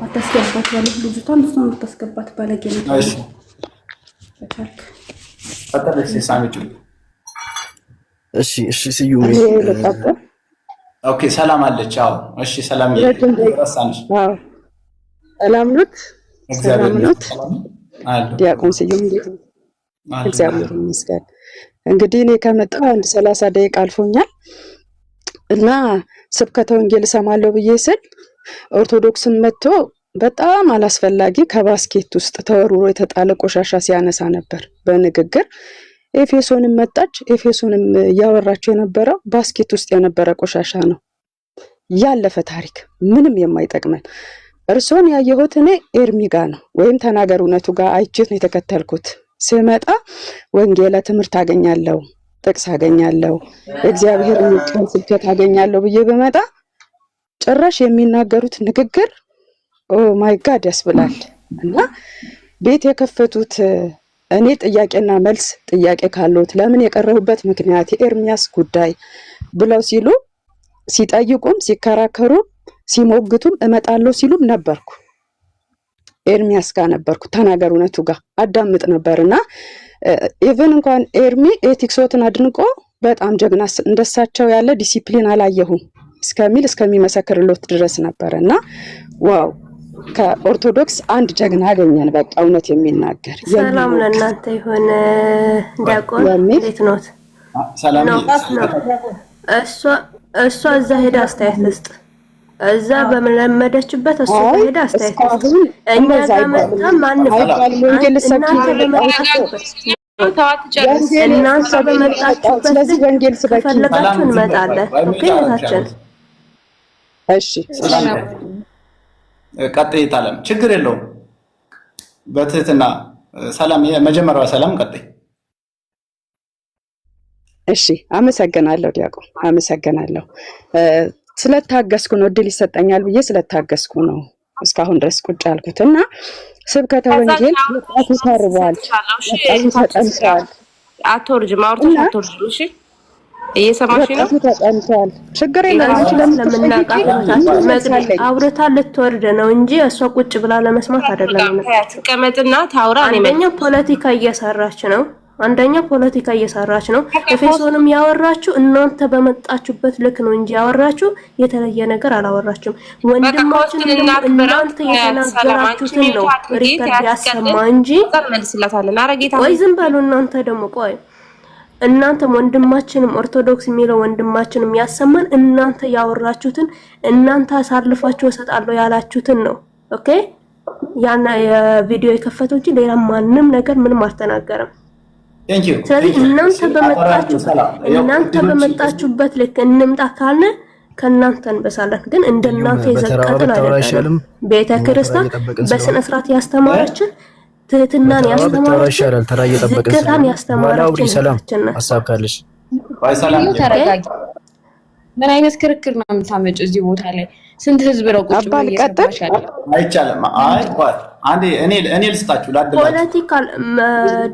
አታስገባት ያለች ልጅቷን እሷን አታስገባት ባለጌ ነው። እሺ አታለሽ ሳሚቱ እሺ ስዩም ኦኬ ሰላም አለች። አዎ እሺ ሰላም ይረሳንሽ። አዎ ሰላም ኑት። እግዚአብሔር ይመስገን። ዲያቆን ስዩም እንዴት ነው? እግዚአብሔር ይመስገን። እንግዲህ እኔ ከመጣሁ አንድ 30 ደቂቃ አልፎኛል እና ስብከተ ወንጌል እሰማለሁ ብዬ ስል ኦርቶዶክስን መጥቶ በጣም አላስፈላጊ ከባስኬት ውስጥ ተወርውሮ የተጣለ ቆሻሻ ሲያነሳ ነበር በንግግር። ኤፌሶንም መጣች። ኤፌሶንም ያወራቸው የነበረው ባስኬት ውስጥ የነበረ ቆሻሻ ነው፣ ያለፈ ታሪክ፣ ምንም የማይጠቅመን። እርሶን ያየሁት እኔ ኤርሚ ጋር ነው ወይም ተናገር እውነቱ ጋር አይቼት ነው የተከተልኩት። ስመጣ ወንጌለ ትምህርት አገኛለሁ፣ ጥቅስ አገኛለሁ፣ እግዚአብሔር የሚቀል ስብከት አገኛለሁ ብዬ በመጣ ጭራሽ የሚናገሩት ንግግር ኦ ማይ ጋድ ያስብላል። እና ቤት የከፈቱት እኔ ጥያቄና መልስ ጥያቄ ካሉት ለምን የቀረሁበት ምክንያት የኤርሚያስ ጉዳይ ብለው ሲሉ ሲጠይቁም ሲከራከሩ ሲሞግቱም እመጣለሁ ሲሉም ነበርኩ። ኤርሚያስ ጋር ነበርኩ፣ ተናገር እውነቱ ጋር አዳምጥ ነበርና ኢቭን እንኳን ኤርሚ ኤቲክሶትን አድንቆ በጣም ጀግና እንደሳቸው ያለ ዲሲፕሊን አላየሁም እስከሚመሰክርሎት ድረስ ነበርና ዋው ከኦርቶዶክስ አንድ ጀግና አገኘን። በቃ እውነት የሚናገር ሰላም ለእናንተ ይሁን። ዲያቆን እንዴት ነው? ሰላም ነው። እሷ እዛ ሄዳ አስተያየት ልስጥ። እዛ በመለመደችበት እሷ ሄዳ አስተያየት ልስጥ። እኛ ጋር መጣ ማን ወንጌል ሰብኪ እናንተ በመጣችሁበት ስለዚህ ወንጌል ሰብኪ ፈለጋችሁ እንመጣለን። ኦኬ እታችን እሺ ቀጥይ ታለም ችግር የለውም። በትህትና ሰላም የመጀመሪያው ሰላም ቀጥይ። እሺ አመሰግናለሁ ዲያቆን አመሰግናለሁ። ስለታገስኩ ነው እድል ይሰጠኛል ብዬ ስለታገስኩ ነው እስካሁን ድረስ ቁጭ ያልኩት እና ስብከተ ወንጌል ወጣቱ ተርቧል፣ ወጣቱ ተጠምቷል። አትወርጅም አውርተሽ አትወርጅም። እሺ እየሰማሽ ነው? ወጣቱ ተጠምቷል። ችግር የለም አንቺ ለምን አውርታ ልትወርድ ነው እንጂ እሷ ቁጭ ብላ ለመስማት አይደለም። ተቀመጥና ታውራ። አንደኛ ፖለቲካ እየሰራች ነው። ኤፌሶንም ያወራችሁ እናንተ በመጣችሁበት ልክ ነው እንጂ ያወራችሁ የተለየ ነገር አላወራችሁም። ወንድማችንም እናንተ የተናገራችሁትን ነው ሪከርድ ያሰማ እንጂ ወይ ዝም በሉ እናንተ ደግሞ ቆይ እናንተም ወንድማችንም ኦርቶዶክስ የሚለው ወንድማችንም ያሰማን እናንተ ያወራችሁትን እናንተ አሳልፋችሁ እሰጣለሁ ያላችሁትን ነው። ኦኬ ያና የቪዲዮ የከፈተው እንጂ ሌላ ማንም ነገር ምንም አልተናገረም። ስለዚህ እናንተ በመጣችሁበት ልክ እንምጣ ካልነ ከእናንተ እንበሳለን። ግን እንደናንተ የዘቀጥን አይደለም። ቤተክርስቲያን በስነ ስርዓት ያስተማረችን ትህትናን ያስተማረችን ዝቅታን ያስተማረችን ሀሳብ ካለሽ ተረጋጊ። ምን አይነት ክርክር ነው የምታመጪው እዚህ ቦታ ላይ? ስንት ህዝብ ነው ቁጭ ብሎ እየሰማሽ ያለው? አይቻልም። አይ ቆይ አንዴ እኔ ልስጣችሁ ላድላችሁ። ፖለቲካል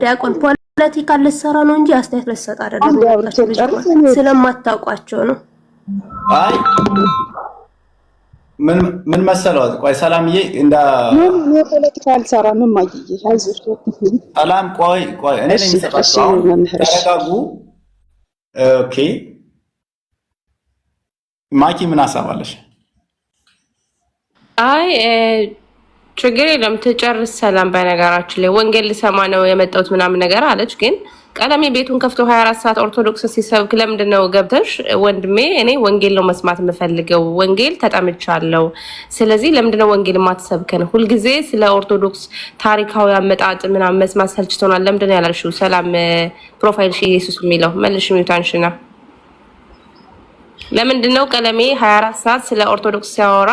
ዲያቆን ፖለቲካል ልትሰራ ነው እንጂ አስተያየት ልትሰጥ አይደለም። ስለማታውቋቸው ነው። አይ ምን መሰለው? ቆይ ሰላምዬ እንዳ ፖለቲካ አልሰራም ማይዬ አይዞሽ። ሰላም ቆይ እኔ ነኝ የምሰጣቸው። ተረጋጉ። ኦኬ ማኪ ምን አሳባለሽ? አይ ችግር የለም ትጨርስ። ሰላም በነገራችን ላይ ወንጌል ልሰማ ነው የመጣሁት ምናምን ነገር አለች። ግን ቀለሜ ቤቱን ከፍቶ 24 ሰዓት ኦርቶዶክስ ሲሰብክ ለምንድን ነው ገብተሽ ወንድሜ እኔ ወንጌል ነው መስማት የምፈልገው፣ ወንጌል ተጠምቻለሁ። ስለዚህ ለምንድን ነው ወንጌል ማትሰብከን? ሁልጊዜ ስለ ኦርቶዶክስ ታሪካዊ አመጣጥ ምናምን መስማት ሰልችቶናል። ለምንድን ነው ያላልሽው? ሰላም ፕሮፋይል ኢየሱስ የሚለው መልሽ ሚውታንሽና ለምንድነው ቀለሜ 24 ሰዓት ስለ ኦርቶዶክስ ሲያወራ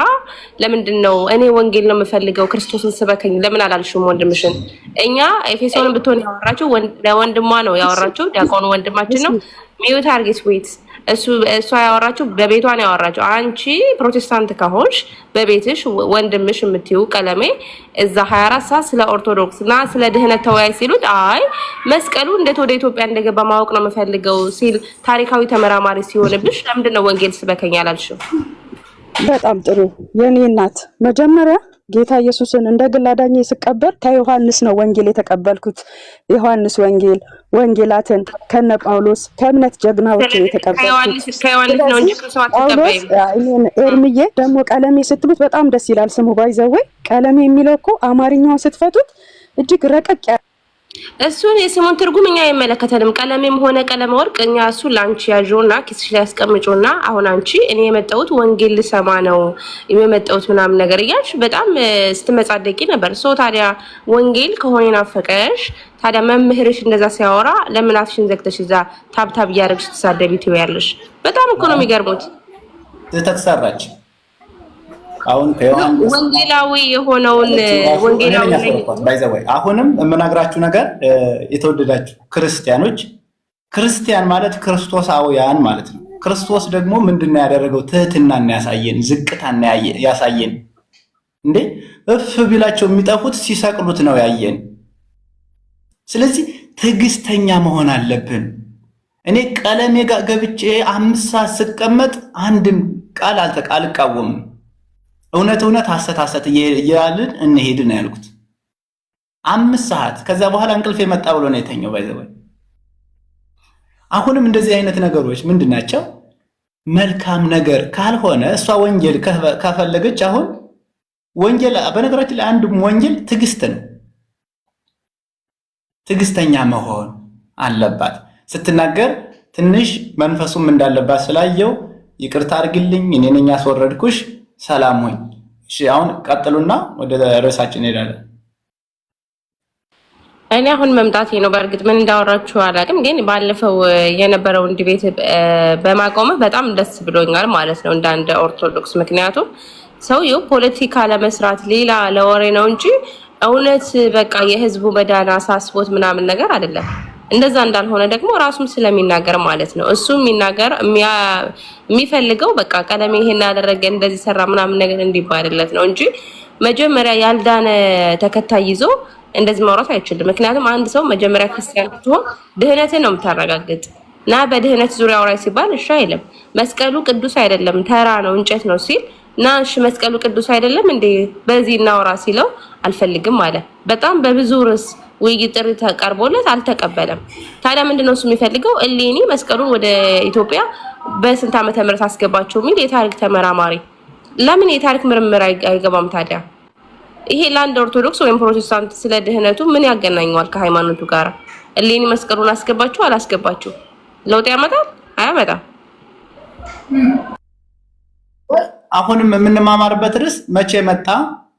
ለምንድነው እኔ ወንጌል ነው የምፈልገው ክርስቶስን ስበከኝ ለምን አላልሽም? ወንድምሽን እኛ ኤፌሶንን ብትሆን ያወራችሁ ለወንድሟ ነው ያወራችሁ። ዲያቆኑ ወንድማችን ነው። ሚውት አርጊስ ዌት እሷ ያወራችሁ በቤቷ ነው ያወራችሁ። አንቺ ፕሮቴስታንት ከሆንሽ በቤትሽ ወንድምሽ የምትይው ቀለሜ እዛ 24 ሰዓት ስለ ኦርቶዶክስ እና ስለ ድህነት ተወያይ ሲሉት አይ መስቀሉ እንዴት ወደ ኢትዮጵያ እንደገባ ማወቅ ነው የምፈልገው ሲል ታሪካዊ ተመራማሪ ሲሆንብሽ ለምንድን ነው ወንጌል ስበከኝ ያላልሽው? በጣም ጥሩ የኔ እናት መጀመሪያ ጌታ ኢየሱስን እንደ ግል አዳኜ ስቀበል ከዮሐንስ ነው ወንጌል የተቀበልኩት። ዮሐንስ ወንጌላትን ከነ ጳውሎስ ከእምነት ጀግናዎች የተቀበልኩት ከዮሐንስ ነው እንጂ ከሰው አትቀበይም። ኤርምዬ ደግሞ ቀለሜ ስትሉት በጣም ደስ ይላል ስሙ። ባይዘወይ ቀለሜ የሚለው እኮ አማርኛውን ስትፈቱት እጅግ ረቀቅ እሱን የስሙን ትርጉም እኛ አይመለከተንም። ቀለሜም ሆነ ቀለመ ወርቅ እኛ እሱ ላንቺ ያዥውና ኪስሽ ላይ ያስቀምጪውና አሁን አንቺ እኔ የመጣሁት ወንጌል ልሰማ ነው የመጣሁት ምናምን ነገር እያልሽ በጣም ስትመጻደቂ ነበር። ሶ ታዲያ ወንጌል ከሆነ ናፈቀሽ ታዲያ መምህርሽ እንደዛ ሲያወራ ለምን አፍሽን ዘግተሽ እዛ ታብታብ እያደረግሽ ተሳደቢ ትያለሽ? በጣም እኮ ነው የሚገርሙት። ተተሰራች አሁን ከዮሐንስ ወንጌላዊ የሆነውን ወንጌላዊ ባይዘወይ አሁንም የምናግራችሁ ነገር የተወደዳችሁ ክርስቲያኖች፣ ክርስቲያን ማለት ክርስቶሳውያን ማለት ነው። ክርስቶስ ደግሞ ምንድነው ያደረገው? ትህትናን ያሳየን፣ ዝቅታን ያሳየን። እንዴ እፍ ቢላቸው የሚጠፉት ሲሰቅሉት ነው ያየን። ስለዚህ ትዕግስተኛ መሆን አለብን። እኔ ቀለሜ ጋር ገብቼ 5 ሰዓት ስቀመጥ አንድም ቃል አልቃወምም። እውነት ሐሰት እያልን እንሄድ ነው ያልኩት። 5 ሰዓት ከዛ በኋላ እንቅልፍ የመጣ ብሎ ነው የተኛው። ባይዘወይ አሁንም እንደዚህ አይነት ነገሮች ምንድናቸው? መልካም ነገር ካልሆነ እሷ ወንጌል ከፈለገች አሁን ወንጌል በነገራችን ላይ አንዱም ወንጌል ትዕግስት ነው። ትዕግስተኛ መሆን አለባት። ስትናገር ትንሽ መንፈሱም እንዳለባት ስላየው ይቅርታ አድርግልኝ እኔ ነኝ ያስወረድኩሽ ሰላም ሆይ። እሺ አሁን ቀጥሉና ወደ ርዕሳችን እንሄዳለን። እኔ አሁን መምጣቴ ነው። በእርግጥ ምን እንዳወራችሁ አላውቅም፣ ግን ባለፈው የነበረውን ዲቤት በማቆምህ በጣም ደስ ብሎኛል ማለት ነው እንደ አንድ ኦርቶዶክስ። ምክንያቱም ሰውየው ፖለቲካ ለመስራት ሌላ ለወሬ ነው እንጂ እውነት በቃ የህዝቡ መዳን አሳስቦት ምናምን ነገር አይደለም። እንደዛ እንዳልሆነ ደግሞ ራሱም ስለሚናገር ማለት ነው። እሱ የሚፈልገው በቃ ቀለሜ ይሄን ያደረገ እንደዚህ ሰራ ምናምን ነገር እንዲባልለት ነው እንጂ መጀመሪያ ያልዳነ ተከታይ ይዞ እንደዚህ ማውራት አይችልም። ምክንያቱም አንድ ሰው መጀመሪያ ክርስቲያን ስትሆን ድህነትን ነው የምታረጋግጥ እና በድህነት ዙሪያ አውራ ሲባል እሺ አይልም። መስቀሉ ቅዱስ አይደለም ተራ ነው እንጨት ነው ሲል እና እሺ መስቀሉ ቅዱስ አይደለም እንዴ በዚህ እናውራ ሲለው አልፈልግም አለ። በጣም በብዙ ርዕስ ውይይት ጥሪ ተቀርቦለት አልተቀበለም። ታዲያ ምንድነው እሱ የሚፈልገው? እሌኒ መስቀሉን ወደ ኢትዮጵያ በስንት ዓመተ ምህረት አስገባቸው የሚል የታሪክ ተመራማሪ ለምን የታሪክ ምርምር አይገባም ታዲያ? ይሄ ለአንድ ኦርቶዶክስ ወይም ፕሮቴስታንት ስለ ድህነቱ ምን ያገናኘዋል ከሃይማኖቱ ጋር? እሌኒ መስቀሉን አስገባቸው አላስገባቸው ለውጥ ያመጣል? አያመጣም። አሁንም የምንማማርበት ርዕስ መቼ መጣ፣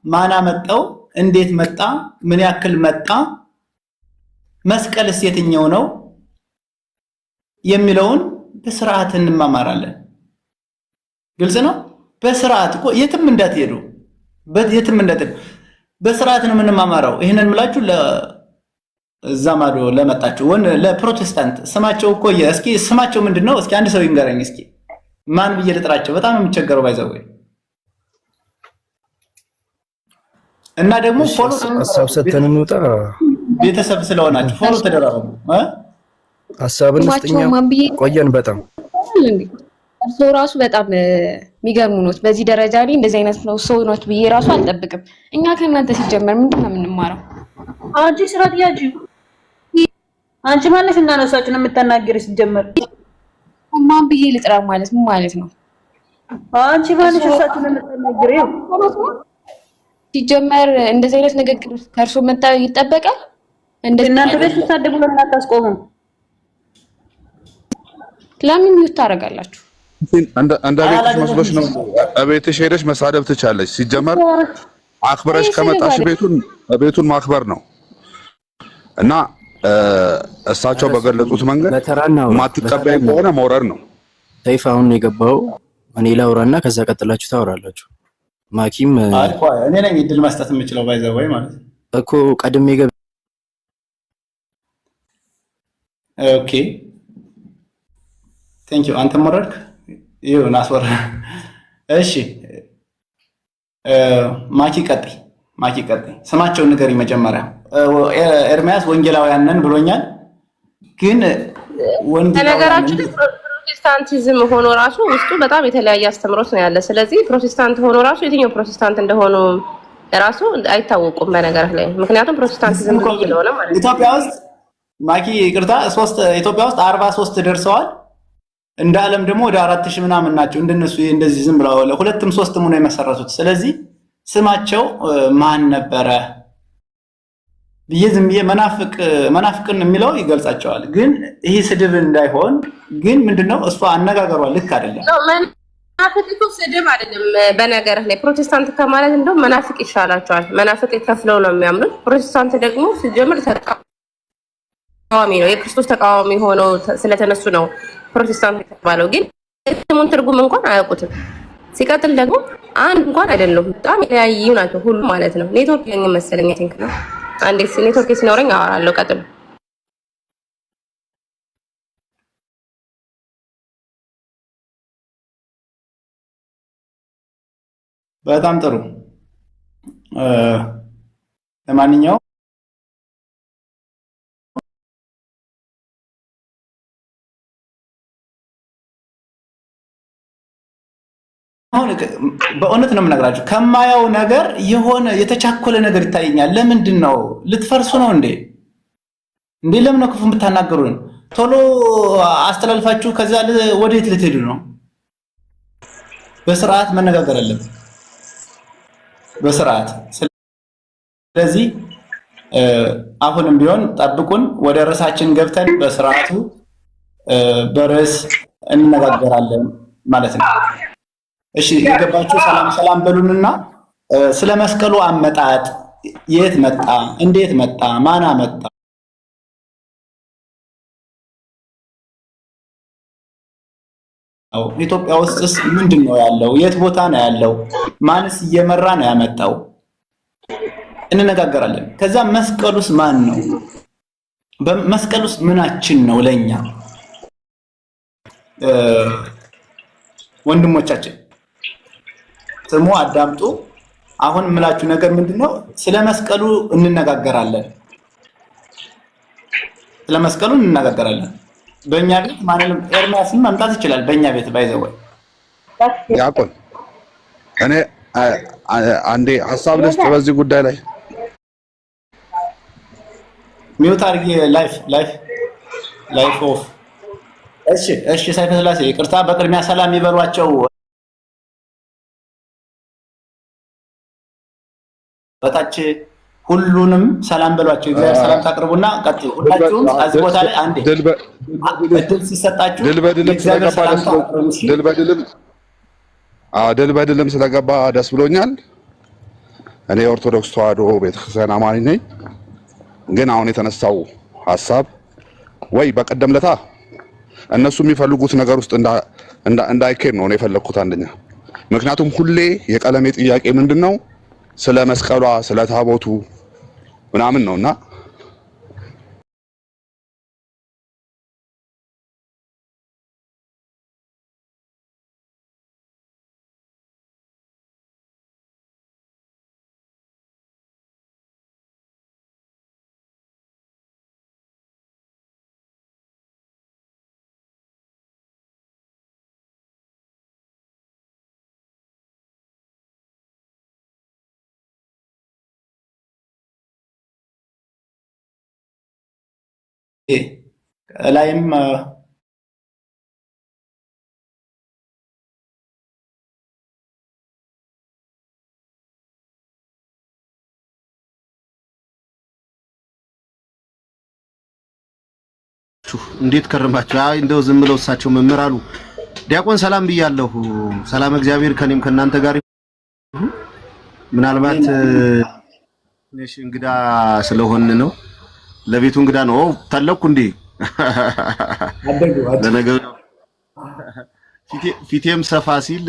ማን አመጣው፣ እንዴት መጣ፣ ምን ያክል መጣ፣ መስቀልስ የትኛው ነው የሚለውን በስርዓት እንማማራለን። ግልጽ ነው። በስርዓት እኮ የትም እንዳትሄዱ በስርዓት ነው የምንማማራው። ይሄንን ምላችሁ ለዛማዶ ለመጣችሁ ለፕሮቴስታንት ስማቸው እኮ እስኪ ስማቸው ምንድነው? እስኪ አንድ ሰው ይንገረኝ እስኪ ማን ብዬ ልጥራቸው? በጣም የሚቸገረው ባይዘው እና ደግሞ ፎሎ ሐሳብ ሰተን እንውጣ። ቤተሰብ ስለሆናችሁ ፎሎ ተደራረቡ። ሐሳብን እስጥኛ ቆየን በጣም እርሶ ራሱ በጣም የሚገርሙ ነው። በዚህ ደረጃ ላይ እንደዚህ አይነት ነው ሰው ነው ብዬ ራሱ አልጠብቅም። እኛ ከእናንተ ሲጀመር ምንድነው የምንማረው? አንቺ ስራት ያጂ አንቺ ማለት እና ነሳችን የምትናገሪ ሲጀመር ማን ብዬ ልጥራ ማለት ምን ማለት ነው? አንቺ ማለት ነሳችን የምትናገሪ ሲጀመር እንደዚህ አይነት ንግግር ከእርሶ መጣ ይጠበቃል። እናንተ ቤት ተሳደቡ ለምን አታስቆሙ? ለምን ይታረጋላችሁ? እንደ ቤትሽ መስሎሽ ነው። ቤትሽ ሄደሽ መሳደብ ትቻለሽ። ሲጀመር አክብረሽ ከመጣሽ ቤቱን ማክበር ነው እና እሳቸው በገለጹት መንገድ ማትቀበይ ከሆነ መውረድ ነው። ሰይፍ አሁን የገባው እኔ ላውራና ከዛ ቀጥላችሁ ታወራላችሁ። ማኪም እኔ ነኝ እድል መስጠት የምችለው ባይዘው ወይ ማለት እኮ ቀድሜ ገብ ኦኬ ቴንክ ዩ አንተ መረርክ ይሁን አስወራ። እሺ ማኪ ቀጥይ ስማቸውን ንገሪ መጀመሪያ። ኤርሚያስ ወንጌላውያን ነን ብሎኛል፣ ግን ነገራችን ፕሮቴስታንቲዝም ሆኖ ራሱ ውስጡ በጣም የተለያየ አስተምሮት ነው ያለ። ስለዚህ ፕሮቴስታንት ሆኖ ራሱ የትኛው ፕሮቴስታንት እንደሆኑ ራሱ አይታወቁም በነገር ላይ። ምክንያቱም ፕሮቴስታንቲዝም ስለሆነ ማለት ኢትዮጵያ ውስጥ ማኪ ይቅርታ ኢትዮጵያ ውስጥ 43 ደርሰዋል። እንደ ዓለም ደግሞ ወደ 4000 ምናምን ናቸው። እንደነሱ እንደዚህ ዝም ብለው ለሁለትም ሶስትም ነው የመሰረቱት። ስለዚህ ስማቸው ማን ነበረ ብዬ ዝም ብዬ መናፍቅን የሚለው ይገልጻቸዋል። ግን ይሄ ስድብ እንዳይሆን ግን ምንድነው እሷ አነጋገሯ ልክ አይደለም። መናፍቅቱ ስድብ አይደለም። በነገር ላይ ፕሮቴስታንት ከማለት እንደው መናፍቅ ይሻላቸዋል። መናፍቅ ከፍለው ነው የሚያምኑት። ፕሮቴስታንት ደግሞ ሲጀምር ተቃዋሚ ነው። የክርስቶስ ተቃዋሚ ሆነው ስለተነሱ ነው ፕሮቴስታንት የተባለው። ግን ስሙን ትርጉም እንኳን አያውቁትም። ሲቀጥል ደግሞ አንድ እንኳን አይደለም፣ በጣም የተለያዩ ናቸው ሁሉ ማለት ነው። ኔትወርክ የኛ መሰለኝ ቲንክ ነው። አንዴ ኔትወርክ ሲኖረኝ አወራለሁ። ቀጥሉ። በጣም ጥሩ። ለማንኛውም አሁን በእውነት ነው የምነግራችሁ፣ ከማያው ነገር የሆነ የተቻኮለ ነገር ይታየኛል። ለምንድን ነው ልትፈርሱ ነው እንዴ? ለምን ነው ክፉ የምታናገሩን? ቶሎ አስተላልፋችሁ ከዛ ወዴት ልትሄዱ ነው? በስርዓት መነጋገር አለብን፣ በስርዓት። ስለዚህ አሁንም ቢሆን ጠብቁን። ወደ ርዕሳችን ገብተን በስርዓቱ በርዕስ እንነጋገራለን ማለት ነው። እሺ የገባችሁ ሰላም በሉንና ስለ መስቀሉ አመጣጥ፣ የት መጣ፣ እንዴት መጣ፣ ማን አመጣ፣ ኢትዮጵያ ውስጥስ ምንድነው ያለው፣ የት ቦታ ነው ያለው፣ ማንስ እየመራ ነው ያመጣው፣ እንነጋገራለን። ከዛ መስቀሉስ ማን ነው? በመስቀሉስ ምናችን ነው ለኛ? ወንድሞቻችን ስሙ፣ አዳምጡ። አሁን የምላችሁ ነገር ምንድነው? ስለ መስቀሉ እንነጋገራለን። ስለ መስቀሉ እንነጋገራለን። በእኛ ቤት ማንንም ኤርሚያስም መምጣት ይችላል። በእኛ ቤት ባይዘው ያቆን እኔ አንዴ ሐሳብ ልስጥ በዚህ ጉዳይ ላይ ሚውት አድርጌ ላይፍ ኦፍ። እሺ ሰይፈ ስላሴ ይቅርታ። በቅድሚያ ሰላም ይበሏቸው። በታች ሁሉንም ሰላም በሏቸው። እግዚአብሔር ሰላም ታቅርቡና ቀጥሉ። ሁላችሁም እዚህ ቦታ ላይ አንዴ እድል ሲሰጣችሁ ድል በድልም ስለገባ ደስ ብሎኛል። እኔ ኦርቶዶክስ ተዋሕዶ ቤተክርስቲያን አማኝ ነኝ። ግን አሁን የተነሳው ሐሳብ ወይ በቀደም ለታ እነሱ የሚፈልጉት ነገር ውስጥ እንዳይኬድ ነው የፈለኩት አንደኛ። ምክንያቱም ሁሌ የቀለሜ ጥያቄ ምንድነው ስለ መስቀሏ ስለ ታቦቱ ምናምን ነውና ላይም እንዴት ከረማችሁ? አይ እንደው ዝም ብለው እሳቸው መምህር አሉ። ዲያቆን ሰላም ብያለሁ። ሰላም እግዚአብሔር ከኔም ከናንተ ጋር ይሁን። ምናልባት ነሽ እንግዳ ስለሆነ ነው ለቤቱ እንግዳ ነው ታለኩ እንዴ? ለነገሩ ፊቴም ሰፋ ሲል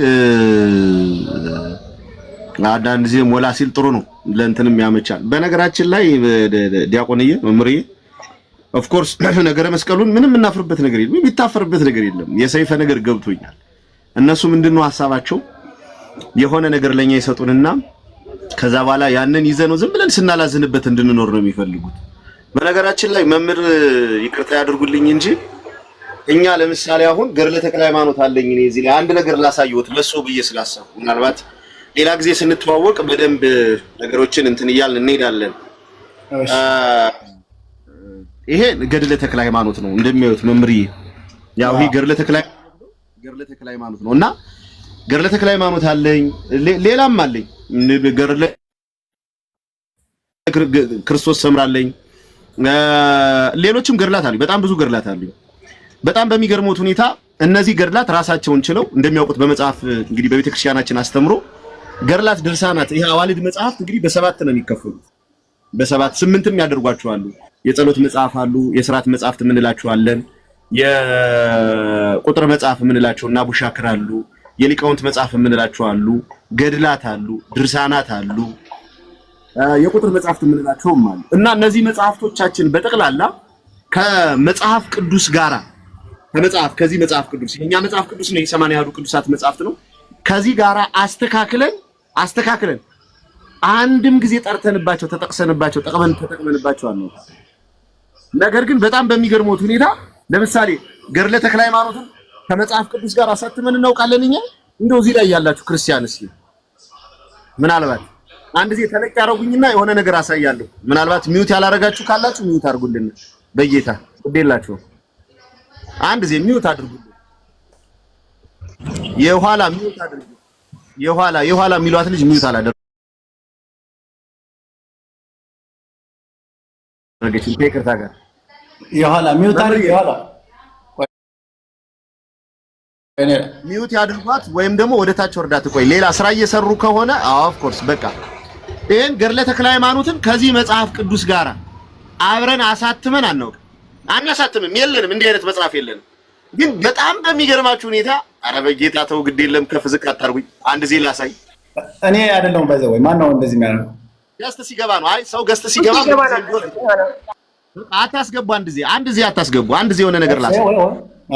አንዳንድ ጊዜ ሞላ ሲል ጥሩ ነው፣ ለእንትንም ያመቻል። በነገራችን ላይ ዲያቆንዬ መምህርዬ ኦፍ ኮርስ ነገረ መስቀሉን ምንም እናፍርበት ነገር የለም፣ የሚታፈርበት ነገር የለም። የሰይፈ ነገር ገብቶኛል። እነሱ ምንድነው ሐሳባቸው? የሆነ ነገር ለኛ ይሰጡንና ከዛ በኋላ ያንን ይዘነው ዝም ብለን ስናላዝንበት እንድንኖር ነው የሚፈልጉት። በነገራችን ላይ መምህር ይቅርታ ያድርጉልኝ እንጂ እኛ ለምሳሌ አሁን ገድለ ተክለ ሃይማኖት አለኝ እኔ እዚህ ላይ አንድ ነገር ላሳየዎት ለሶ ብዬ ስላሰብኩ ምናልባት ሌላ ጊዜ ስንተዋወቅ በደንብ ነገሮችን እንትን እያልን እንሄዳለን። ይሄ ገድለ ተክለ ሃይማኖት ነው እንደሚያዩት መምህርዬ። ያው ይሄ ገድለ ተክለ ሃይማኖት ነው እና ገድለ ተክለ ሃይማኖት አለኝ፣ ሌላም አለኝ ገድለ ክርስቶስ ሰምራለኝ፣ ሌሎችም ገድላት አሉ። በጣም ብዙ ገድላት አሉ። በጣም በሚገርመው ሁኔታ እነዚህ ገድላት ራሳቸውን ችለው እንደሚያውቁት በመጽሐፍ እንግዲህ በቤተክርስቲያናችን አስተምሮ ገድላት፣ ድርሳናት ይሄ አዋልድ መጽሐፍት እንግዲህ በሰባት ነው የሚከፈሉት። በሰባት ስምንትም ያደርጓቸዋሉ። የጸሎት መጽሐፍ አሉ፣ የሥርዓት መጽሐፍት የምንላቸው አለን፣ የቁጥር መጽሐፍ የምንላቸው እና ቡሻክር አሉ፣ የሊቃውንት መጽሐፍ የምንላቸው አሉ፣ ገድላት አሉ፣ ድርሳናት አሉ፣ የቁጥር መጽሐፍት የምንላቸውም አሉ። እና እነዚህ መጽሐፍቶቻችን በጠቅላላ ከመጽሐፍ ቅዱስ ጋራ ከዚህ መጽሐፍ ቅዱስ የኛ መጽሐፍ ቅዱስ ነው፣ የሰማንያ ያህሉ ቅዱሳት መጽሐፍት ነው። ከዚህ ጋራ አስተካክለን አንድም ጊዜ ጠርተንባቸው ተጠቅሰንባቸው ተጠቅመንባቸው አለ። ነገር ግን በጣም በሚገርመው ሁኔታ ለምሳሌ ገድለ ተክለ ሃይማኖትን ከመጽሐፍ ቅዱስ ጋር አሳትመን እናውቃለን እኛ። እንደው እዚህ ላይ ያላችሁ ክርስቲያንስ ምናልባት አንድ ጊዜ ተለቅ ያረጉኝና የሆነ ነገር አሳያለሁ። ምናልባት ሚውት ያላረጋችሁ ካላችሁ ሚውት አድርጉልን። በጌታ ወዴላችሁ አንድ ጊዜ ሚውት አድርጉልን። የኋላ ሚውት አድርጉ። የኋላ የሚሏት ልጅ ሚውት አላደረገችም። ከይቅርታ ጋር የኋላ ሚውት አድርጉ። ሚውት ያድርጓት ወይም ደግሞ ወደ ታች ወርዳ ትቆይ። ሌላ ስራ እየሰሩ ከሆነ ኦፍ ኮርስ በቃ ይሄን ገድለ ተክለ ሃይማኖትን ከዚህ መጽሐፍ ቅዱስ ጋር አብረን አሳትመን አናሳትምም። የለንም፣ እንዲህ አይነት መጽሐፍ የለንም። ግን በጣም በሚገርማችሁ ሁኔታ ኧረ በጌታ ተው ግድ የለም ከፍ ዝቅ አታርጉኝ። አንድ ዜ ላሳይ። እኔ አይደለሁም ባይዘው ወይ ማን ነው እንደዚህ የሚያደርገው? ገስት ሲገባ ነው። አይ ሰው ገስት ሲገባ አታስገቡ። አንድ ጊዜ አታስገቡ። አንድ ጊዜ የሆነ ነገር ላስ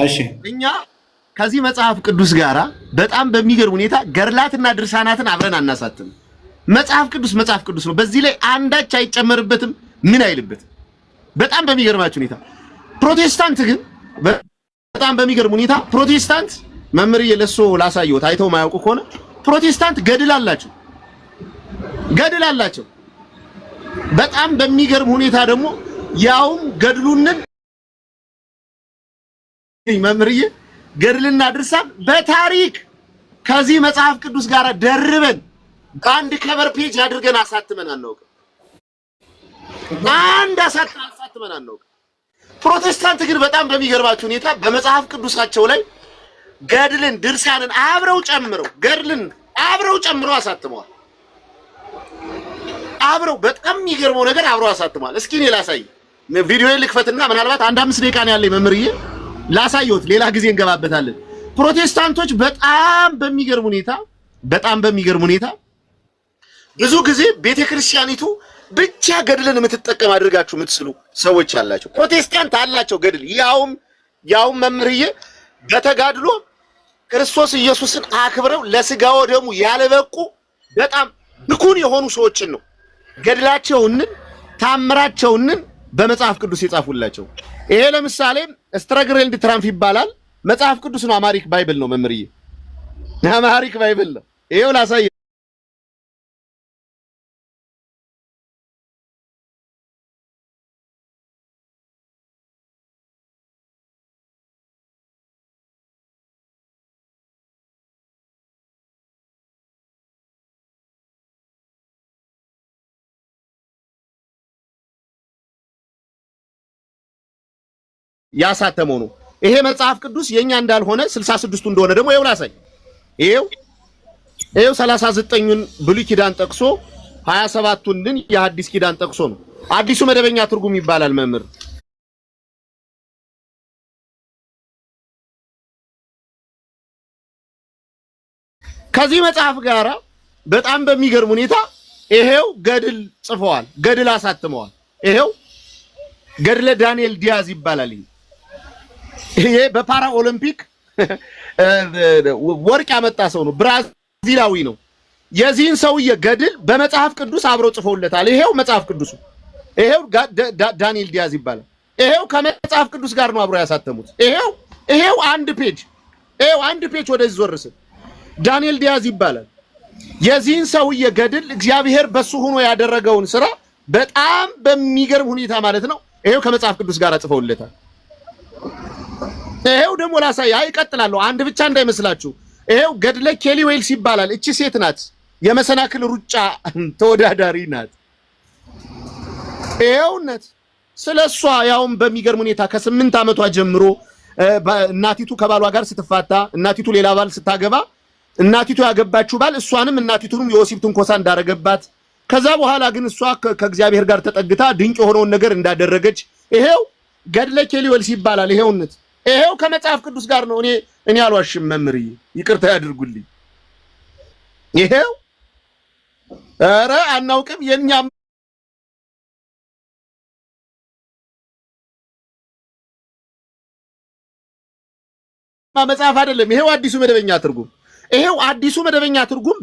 እሺ እኛ ከዚህ መጽሐፍ ቅዱስ ጋራ በጣም በሚገርም ሁኔታ ገርላትና ድርሳናትን አብረን አናሳትም። መጽሐፍ ቅዱስ ነው። በዚህ ላይ አንዳች አይጨመርበትም፣ ምን አይልበትም። በጣም በሚገርማችሁ ሁኔታ ፕሮቴስታንት ግን በጣም በሚገርም ሁኔታ ፕሮቴስታንት መምህር የለሶ ላሳየው ታይተው ማያውቁ ከሆነ ፕሮቴስታንት ገድል አላቸው። በጣም በሚገርም ሁኔታ ደግሞ ያውም ገድሉንን መምህርዬ ገድልና ድርሳን በታሪክ ከዚህ መጽሐፍ ቅዱስ ጋር ደርበን አንድ ከቨር ፔጅ አድርገን አሳትመን አናውቅም። ፕሮቴስታንት ግን በጣም በሚገርባችሁ ሁኔታ በመጽሐፍ ቅዱሳቸው ላይ ገድልን ድርሳንን አብረው ጨምረው አሳትመዋል። በጣም የሚገርመው ነገር አብረው አሳትመዋል። እስኪ እኔ ላሳይ፣ ቪዲዮዬን ልክፈትና ምናልባት አንድ 5 ደቂቃ ነው ያለኝ መምህርዬ፣ ላሳየዎት፣ ሌላ ጊዜ እንገባበታለን። ፕሮቴስታንቶች በጣም በሚገርም ሁኔታ ብዙ ጊዜ ቤተክርስቲያኒቱ ብቻ ገድልን የምትጠቀም አድርጋችሁ የምትስሉ ሰዎች አላቸው። ፕሮቴስታንት አላቸው ገድል፣ ያውም መምህርዬ በተጋድሎ ክርስቶስ ኢየሱስን አክብረው ለስጋው ደሙ ያለበቁ በጣም ብኩን የሆኑ ሰዎችን ነው ገድላቸውን ታምራቸውን በመጽሐፍ ቅዱስ የጻፉላቸው። ይሄ ለምሳሌ ስትራግል ኤንድ ትራምፕ ይባላል። መጽሐፍ ቅዱስ ነው፣ አማሪክ ባይብል ነው መምህርዬ፣ አማሪክ ባይብል ነው። ይሄው ላሳይ። ያሳተመው ነው። ይሄ መጽሐፍ ቅዱስ የኛ እንዳልሆነ 66ቱ እንደሆነ ደግሞ ይኸው ላሳይ። ይኸው 39ን ብሉይ ኪዳን ጠቅሶ 27ቱን የሐዲስ ኪዳን ጠቅሶ ነው። አዲሱ መደበኛ ትርጉም ይባላል መምህር። ከዚህ መጽሐፍ ጋራ በጣም በሚገርም ሁኔታ ይሄው ገድል ጽፈዋል፣ ገድል አሳትመዋል። ይሄው ገድለ ዳንኤል ዲያዝ ይባላል። ይሄ በፓራ ኦሎምፒክ ወርቅ ያመጣ ሰው ነው፣ ብራዚላዊ ነው። የዚህን ሰውዬ ገድል በመጽሐፍ ቅዱስ አብረው ጽፈውለታል። ይሄው መጽሐፍ ቅዱሱ ይሄው ዳንኤል ዲያዝ ይባላል። ይሄው ከመጽሐፍ ቅዱስ ጋር ነው አብረው ያሳተሙት። ይሄው አንድ ፔጅ ወደዚህ ዞርስ ዳንኤል ዲያዝ ይባላል። የዚህን ሰውዬ ገድል እግዚአብሔር በሱ ሆኖ ያደረገውን ስራ በጣም በሚገርም ሁኔታ ማለት ነው ይሄው ከመጽሐፍ ቅዱስ ጋር ጽፈውለታል። ይሄው ደግሞ ላሳይ፣ ይቀጥላለሁ። አንድ ብቻ እንዳይመስላችሁ። ይሄው ገድለ ኬሊ ዌልስ ይባላል። እቺ ሴት ናት፣ የመሰናክል ሩጫ ተወዳዳሪ ናት። ይሄውነት ስለሷ ያውም በሚገርም ሁኔታ ከ8 ዓመቷ ጀምሮ እናቲቱ ከባሏ ጋር ስትፋታ፣ እናቲቱ ሌላ ባል ስታገባ፣ እናቲቱ ያገባችው ባል እሷንም እናቲቱንም የወሲብ ትንኮሳ እንዳረገባት፣ ከዛ በኋላ ግን እሷ ከእግዚአብሔር ጋር ተጠግታ ድንቅ የሆነውን ነገር እንዳደረገች ይሄው ገድለ ኬሊ ዌልስ ይባላል። ይሄው ከመጽሐፍ ቅዱስ ጋር ነው። እኔ አልዋሽም መምህርዬ፣ ይቅርታ ያድርጉልኝ። ይሄው ኧረ አናውቅም የኛ መጽሐፍ አይደለም። ይሄው አዲሱ መደበኛ ትርጉም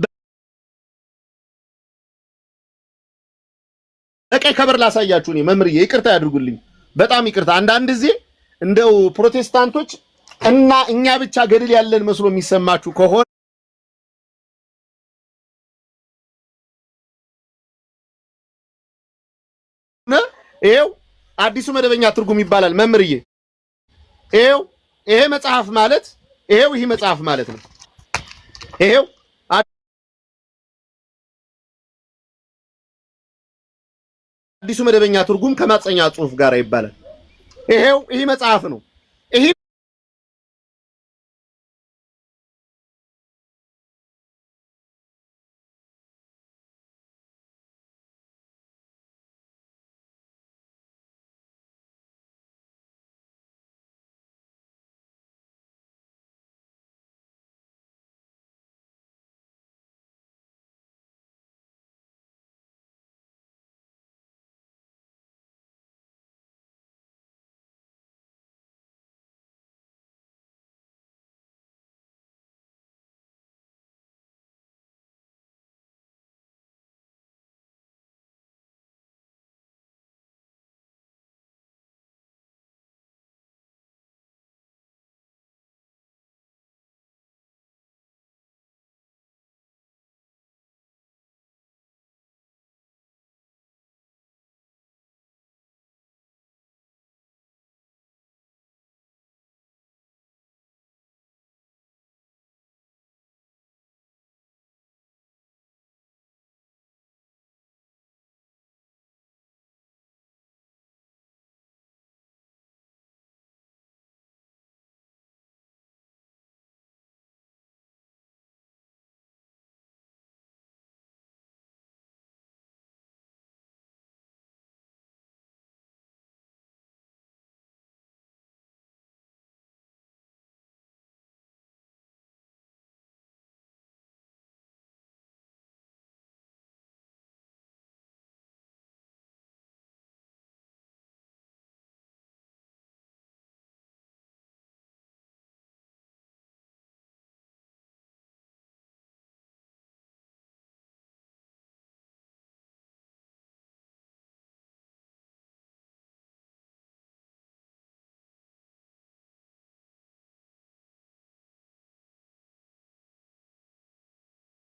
በቀይ ከበር ላሳያችሁ። እኔ መምህርዬ ይቅርታ ያድርጉልኝ፣ በጣም ይቅርታ። አንዳንድ ጊዜ እንደው ፕሮቴስታንቶች እና እኛ ብቻ ገድል ያለን መስሎ የሚሰማችሁ ከሆነ ይሄው አዲሱ መደበኛ ትርጉም ይባላል መምህርዬ። ይሄ መጽሐፍ ማለት ይሄ መጽሐፍ ማለት ነው። ይሄው አዲሱ መደበኛ ትርጉም ከማጽኛ ጽሑፍ ጋር ይባላል። ይሄ መጽሐፍ ነው። ይሄ